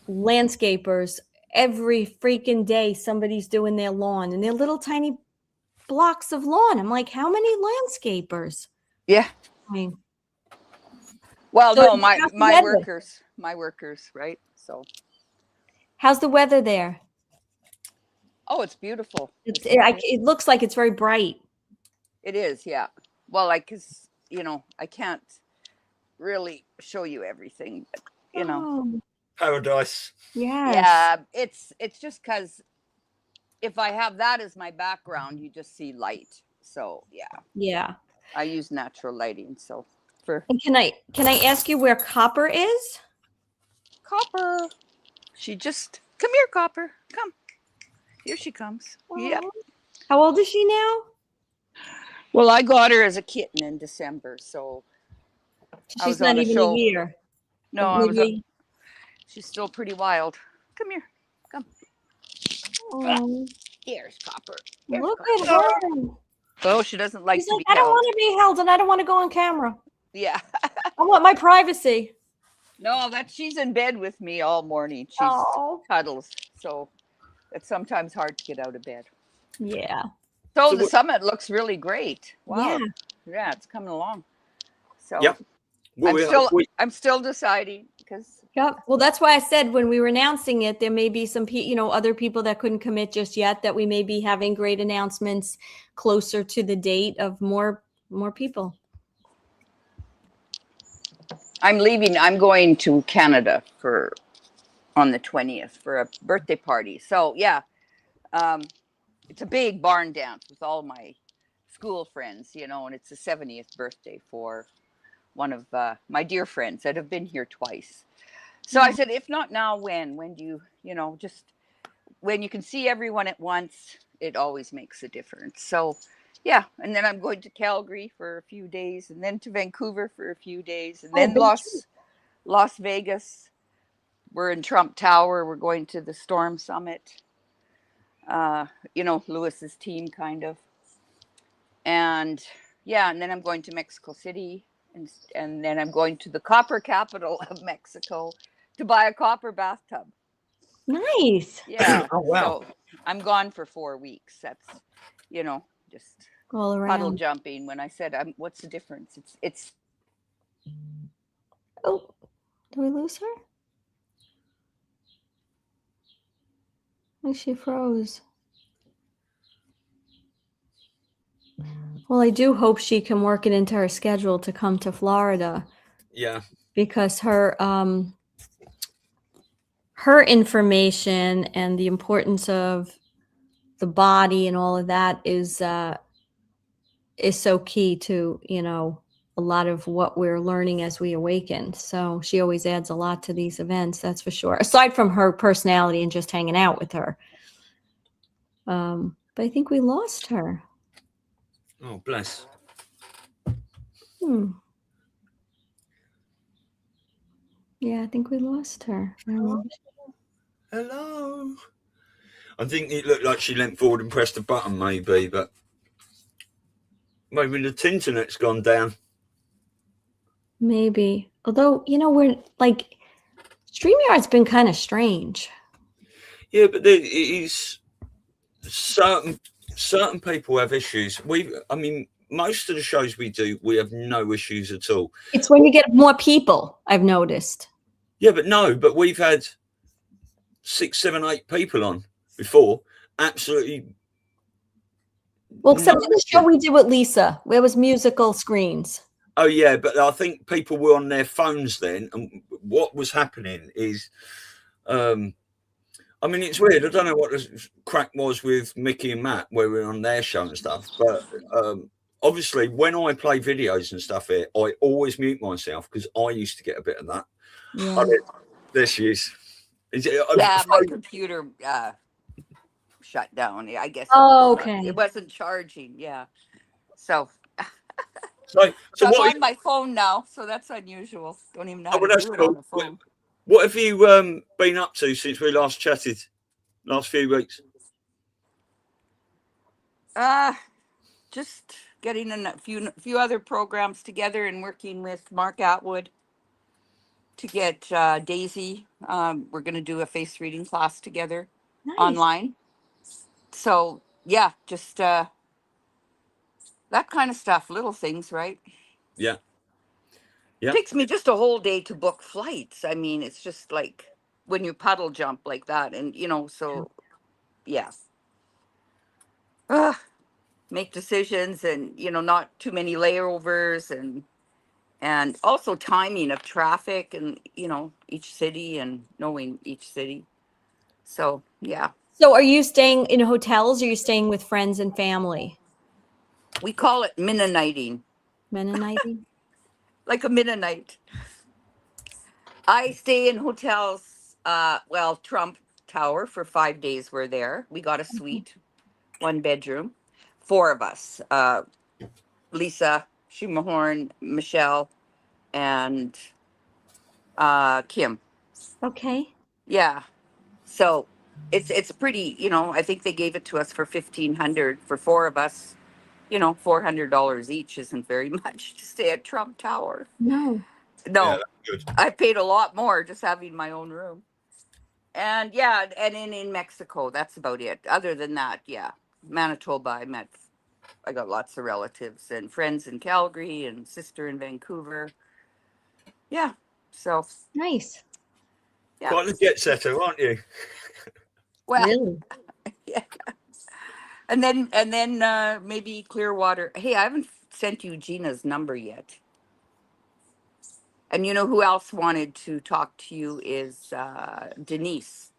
landscapers every freaking day somebody's doing their lawn, and they're little tiny blocks of lawn. I'm like, how many landscapers? Yeah. I mean, well, so no, my workers, right? So, how's the weather there? Oh, it's beautiful. It looks like it's very bright. It is, yeah. Well, because I can't really show you everything, but Paradise. Yeah. Yeah, it's just because if I have that as my background, you just see light. So Yeah. I use natural lighting. So And can I ask you where Copper is? Copper. She just come here, Copper. Come. Here she comes. Yep. How old is she now? Well, I got her as a kitten in December, so She's not even a year. No, she's still pretty wild. Come here. Come. Oh. Here's Copper. Look at her. Oh, she doesn't like She's to like, be I don't held. want to be held, and I don't want to go on camera. Yeah. I want my privacy. No, she's in bed with me all morning. She cuddles, so it's sometimes hard to get out of bed. Yeah. So the summit looks really great. Wow. Yeah. It's coming along. So Yep. I'm still deciding because. Yep. Well, that's why I said when we were announcing it, there may be some other people that couldn't commit just yet, that we may be having great announcements closer to the date of more people. I'm leaving. I'm going to Canada on the 20th for a birthday party. So it's a big barn dance with all my school friends, and it's the 70th birthday for one of my dear friends that have been here twice. So I said, if not now, when do you, just when you can see everyone at once, it always makes a difference. So and then I'm going to Calgary for a few days, and then to Vancouver for a few days, and then Las Vegas. We're in Trump Tower. We're going to the Storm Summit. Lewis's team kind of. And and then I'm going to Mexico City, and then I'm going to the copper capital of Mexico to buy a copper bathtub. Nice. Yeah. Oh, wow. So I'm gone for 4 weeks. That's, just all around. puddle jumping. When I said, what's the difference? It's. Oh, did we lose her? I think she froze. Well, I do hope she can work it into her schedule to come to Florida. Yeah. Because her information and the importance of the body and all of that is so key to, a lot of what we're learning as we awaken. So she always adds a lot to these events, that's for sure. Aside from her personality and just hanging out with her. But I think we lost her. Oh, bless. Yeah, I think we lost her. Hello. I think it looked like she leant forward and pressed a button, maybe, but maybe the internet's gone down. Maybe. Although, we're like, StreamYard's been kind of strange. Yeah, but there is certain people have issues. most of the shows we do, we have no issues at all. It's when you get more people, I've noticed. Yeah, but we've had 6, 7, 8 people on before. Absolutely. Well, except for the show we did with Lisa, where it was musical screens. Oh yeah, but I think people were on their phones then, and what was happening is, I mean, it's weird. I don't know what the crack was with Mickey and Matt, where we were on their show and stuff. But obviously, when I play videos and stuff here, I always mute myself because I used to get a bit of that. Yeah. Oh, there she is. Yeah, my computer shut down. I guess. Oh, okay. It wasn't charging. Yeah. So. So I'm what on my phone now, so that's unusual. Don't even know how well, to that's do it cool. on the phone. What have you been up to since we last chatted? Last few weeks? Just getting a few other programs together and working with Mark Atwood to get Daisy. We're going to do a face reading class together online. So yeah, just that kind of stuff, little things, right? Yeah. Yeah. It takes me just a whole day to book flights. I mean, it's just like when you puddle jump like that, and so yeah. Make decisions, and not too many layovers, and also timing of traffic, and each city, and knowing each city. So yeah. So are you staying in hotels, or are you staying with friends and family? We call it Mennoniting. Mennoniting? Like a Mennonite. I stay in hotels, Trump Tower for 5 days. We're there. We got a suite, 1 bedroom, 4 of us. Lisa, Schumahorn, Michelle, and Kim. Okay. Yeah. So it's pretty, I think they gave it to us for $1,500 for 4 of us. $400 each isn't very much to stay at Trump Tower. No. No, yeah, I paid a lot more just having my own room. And yeah, and in Mexico, that's about it. Other than that, yeah, Manitoba, I got lots of relatives and friends in Calgary and sister in Vancouver. Yeah, so. Nice. Yeah. Quite a jet setter, aren't you? Well, really? Yeah. And then maybe Clearwater. Hey, I haven't sent you Gina's number yet. And you know who else wanted to talk to you is Denise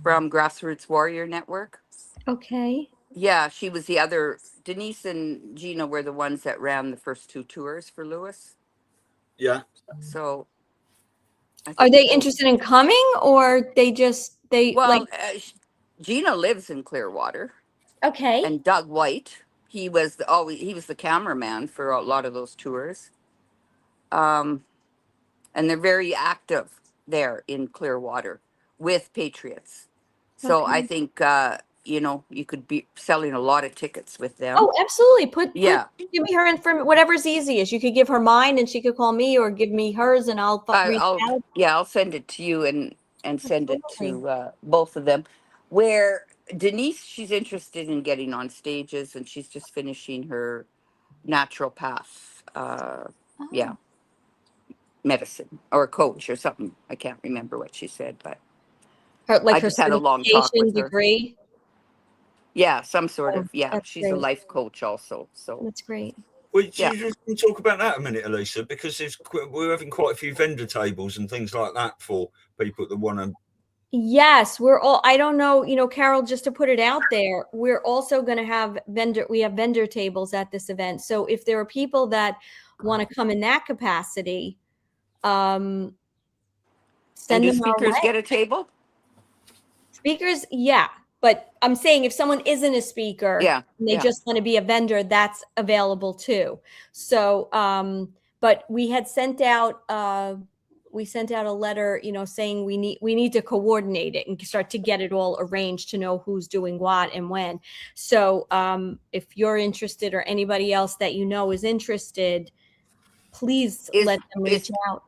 from Grassroots Warrior Network. Okay. Yeah, she was the other. Denise and Gina were the ones that ran the first 2 tours for Lewis. Yeah. So. Are they interested in coming, or Well, Gina lives in Clearwater. Okay. And Doug White, he was the cameraman for a lot of those tours. And they're very active there in Clearwater with Patriots. So Okay. I think you could be selling a lot of tickets with them. Oh, absolutely. Give me her information, whatever's easiest. You could give her mine and she could call me, or give me hers and I'll reach out. Yeah, I'll send it to you and send it to both of them. Where Denise, she's interested in getting on stages, and she's just finishing her naturopath. Yeah. Medicine or coach or something. I can't remember what she said, but I just had a long talk with her. Degree. Yeah, some sort of. Yeah, she's great. a life coach also. So that's great. Well, you just talk about that a minute, Elisa, because we're having quite a few vendor tables and things like that for people that want to. Yes, we're all. I don't know, Carol. Just to put it out there, we're also going to have vendor tables at this event. So if there are people that want to come in that capacity. Send and do them speakers get a table? Speakers, yeah. But I'm saying if someone isn't a speaker, and they just want to be a vendor, that's available too. So, but we had sent out a letter, saying we need to coordinate it and start to get it all arranged to know who's doing what and when. So, if you're interested, or anybody else that is interested, please let them reach out.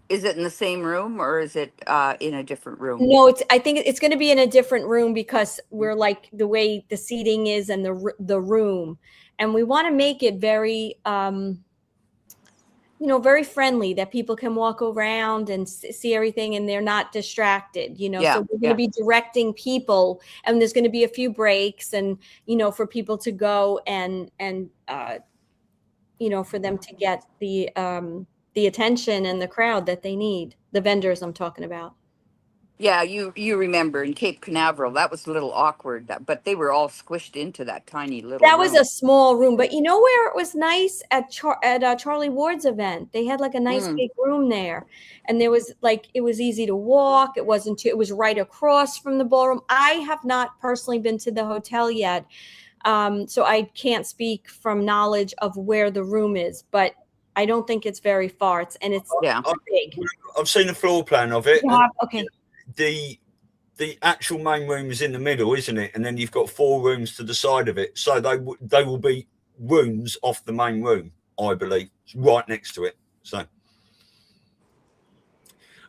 Is it in the same room, or is it in a different room? No, I think it's going to be in a different room, because we're like the way the seating is and the room. and we want to make it very, very friendly, that people can walk around and see everything and they're not distracted, so we're going to be directing people, and there's going to be a few breaks, and, for people to go and for them to get the attention and the crowd that they need, the vendors I'm talking about. Yeah, you remember in Cape Canaveral, that was a little awkward, but they were all squished into that tiny little That was room. a small room, but you know where it was nice at Charlie Ward's event? They had like a nice big room there, and there was it was easy to walk. It wasn't too. It was right across from the ballroom. I have not personally been to the hotel yet, so I can't speak from knowledge of where the room is, but I don't think it's very far. It's big. I've seen the floor plan of it. Yeah, okay. The actual main room is in the middle, isn't it? And then you've got 4 rooms to the side of it. So they will be rooms off the main room, I believe, right next to it. So,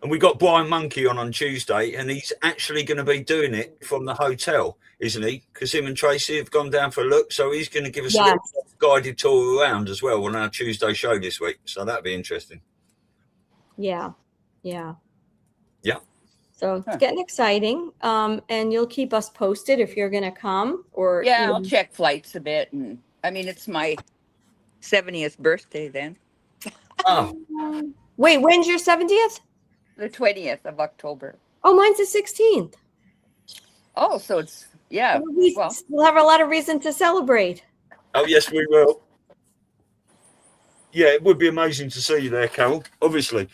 and we got Brian Monkey on Tuesday, and he's actually going to be doing it from the hotel, isn't he? Because him and Tracy have gone down for a look. So he's going to give us a little guided tour around as well on our Tuesday show this week. So that'd be interesting. Yeah. So it's Huh. getting exciting, and you'll keep us posted if you're going to come. Or I'll check flights a bit, and I mean it's my 70th birthday then. Oh, Wait, when's your 70th? The 20th of October. Oh, mine's the 16th. Oh, so it's well, We'll have a lot of reason to celebrate. oh yes, we will. Yeah, it would be amazing to see you there, Carol. Obviously.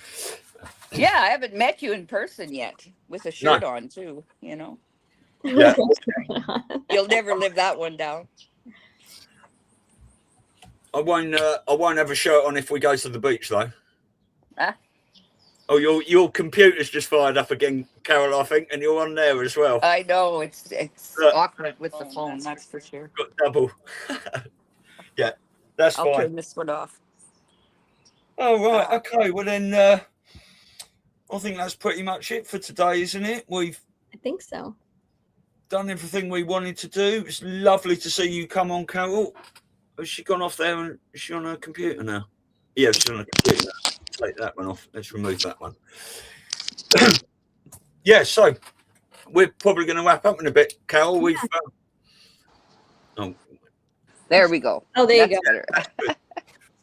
yeah, I haven't met you in person yet with a shirt on too, Yeah. You'll never live that one down. I won't have a shirt on if we go to the beach though. Huh? Oh, your computer's just fired up again, Carol, I think, and you're on there as well. I know it's awkward with the phone, that's for sure. Got double. Yeah, that's I'll fine. turn this one off. Oh right, okay. Well then, I think that's pretty much it for today, isn't it? We've I think so. done everything we wanted to do. It's lovely to see you come on, Carol. Has she gone off there and is she on her computer now? Yeah, she's on her computer now. Take that one off. Let's remove that one. Yeah, so we're probably going to wrap up in a bit, Carol. We've There we go. Oh, there you go. Better.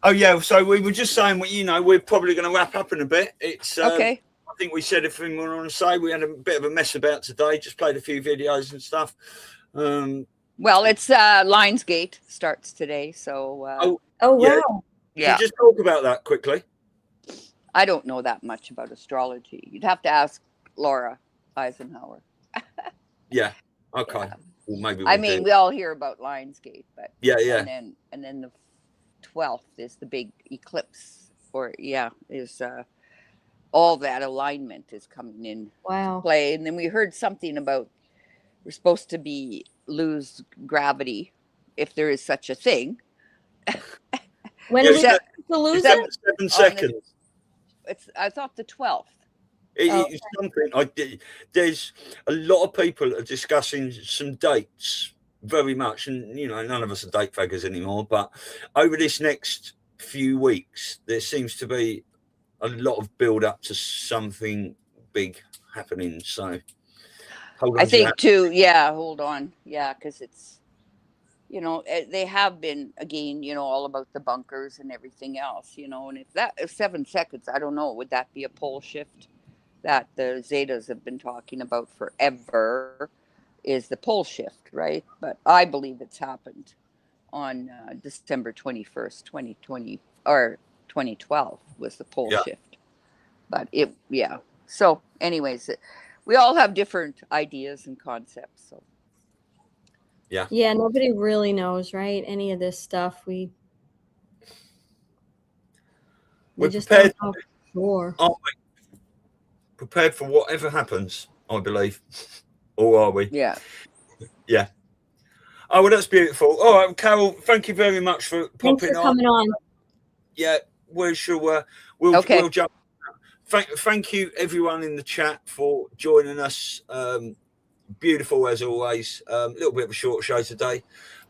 Oh yeah, so we were just saying, we're probably going to wrap up in a bit. It's Okay. I think we said everything we want to say. We had a bit of a mess about today. Just played a few videos and stuff. Well, it's Lionsgate starts today, so Oh yeah. wow. yeah. Can you just talk about that quickly? I don't know that much about astrology. You'd have to ask Laura Eisenhower. Yeah. Okay. Yeah. Well, maybe I mean, we all hear about Lionsgate, but Yeah. and then the 12th is the big eclipse, is all that alignment is coming in Wow. play. And then we heard something about we're supposed to lose gravity, if there is such a thing. When Yeah, are we so- to lose Seven it? seconds. I thought the 12th. It's something. There's a lot of people are discussing some dates very much, and none of us are date faggers anymore. But over this next few weeks, there seems to be a lot of build up to something big happening. So, hold on I to think that. too. Yeah, hold on. Yeah, because it's they have been again, all about the bunkers and everything else, and if 7 seconds, I don't know, would that be a pole shift that the Zetas have been talking about forever? Is the pole shift, right? But I believe it's happened on December 21st, 2020 or 2012 was the pole shift. But so anyways, we all have different ideas and concepts, so Yeah, nobody really knows, right? Any of this stuff. We We're just prepared. don't know for sure. Aren't we? Prepared for whatever happens, I believe. Or are we? yeah. Yeah. Oh, well, that's beautiful. All right, Carol, thank you very much for Thanks popping for on. coming on. Yeah, we'll jump. Thank you, everyone in the chat, for joining us. Beautiful as always. A little bit of a short show today,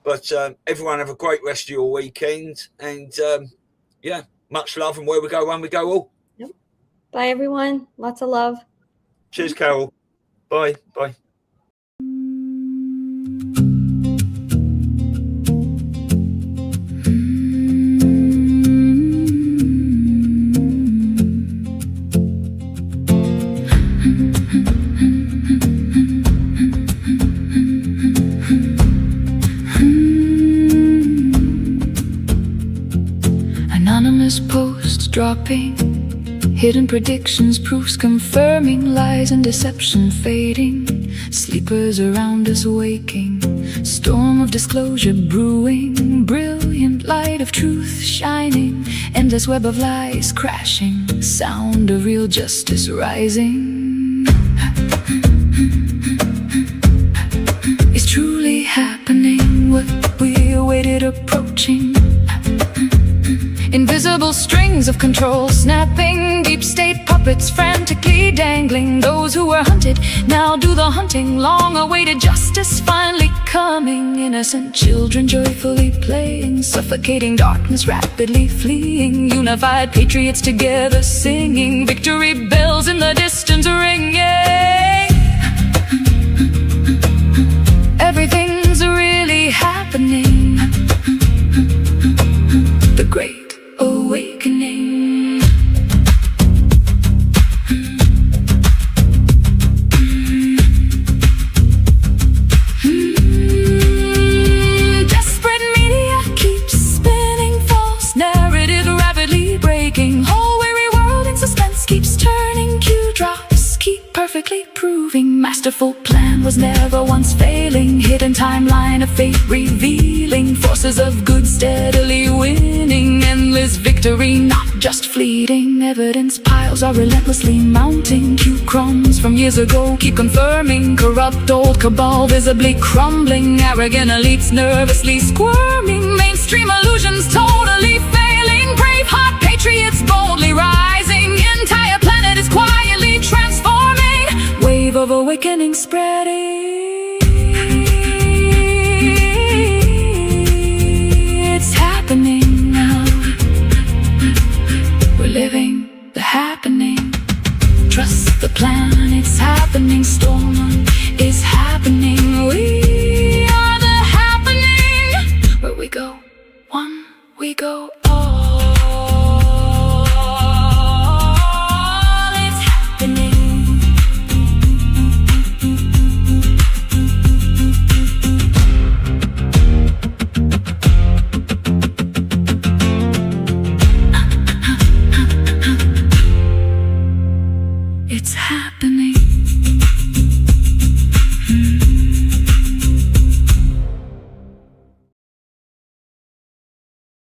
But everyone have a great rest of your weekend, and yeah, much love, and where we go, one we go all. Yep. Bye, everyone. Lots of love. Cheers, Carol. Bye. Bye. Anonymous posts dropping, hidden predictions, proofs confirming, lies and deception fading, sleepers around us waking, storm of disclosure brewing, brilliant light of truth shining, endless web of lies crashing, sound of real justice rising. It's truly happening, what we awaited approaching. Invisible strings of control snapping, deep state puppets frantically dangling. Those who were hunted now do the hunting, long-awaited justice finally coming. Innocent children joyfully playing, suffocating darkness rapidly fleeing. Unified patriots together singing, victory bells in the distance ringing. Everything's really happening. The great awakening. Desperate media keeps spinning, false narrative rapidly breaking. Whole weary world in suspense keeps turning. Cue drops keep perfectly proving. Masterful plan was never once failing. Hidden timeline of fate revealing. Forces of good steadily winning. Endless victory, not just fleeting. Evidence piles are relentlessly mounting. Cue crumbs from years ago keep confirming. Corrupt old cabal visibly crumbling. Arrogant elites nervously squirming. Mainstream illusions totally failing. Brave heart patriots boldly rising. Entire planet is quietly transforming. Wave of awakening spreading. It's happening now. We're living the happening. Trust the plan, it's happening. Storm is happening. We are the happening. Where we go, one, we go all. It's happening. It's happening.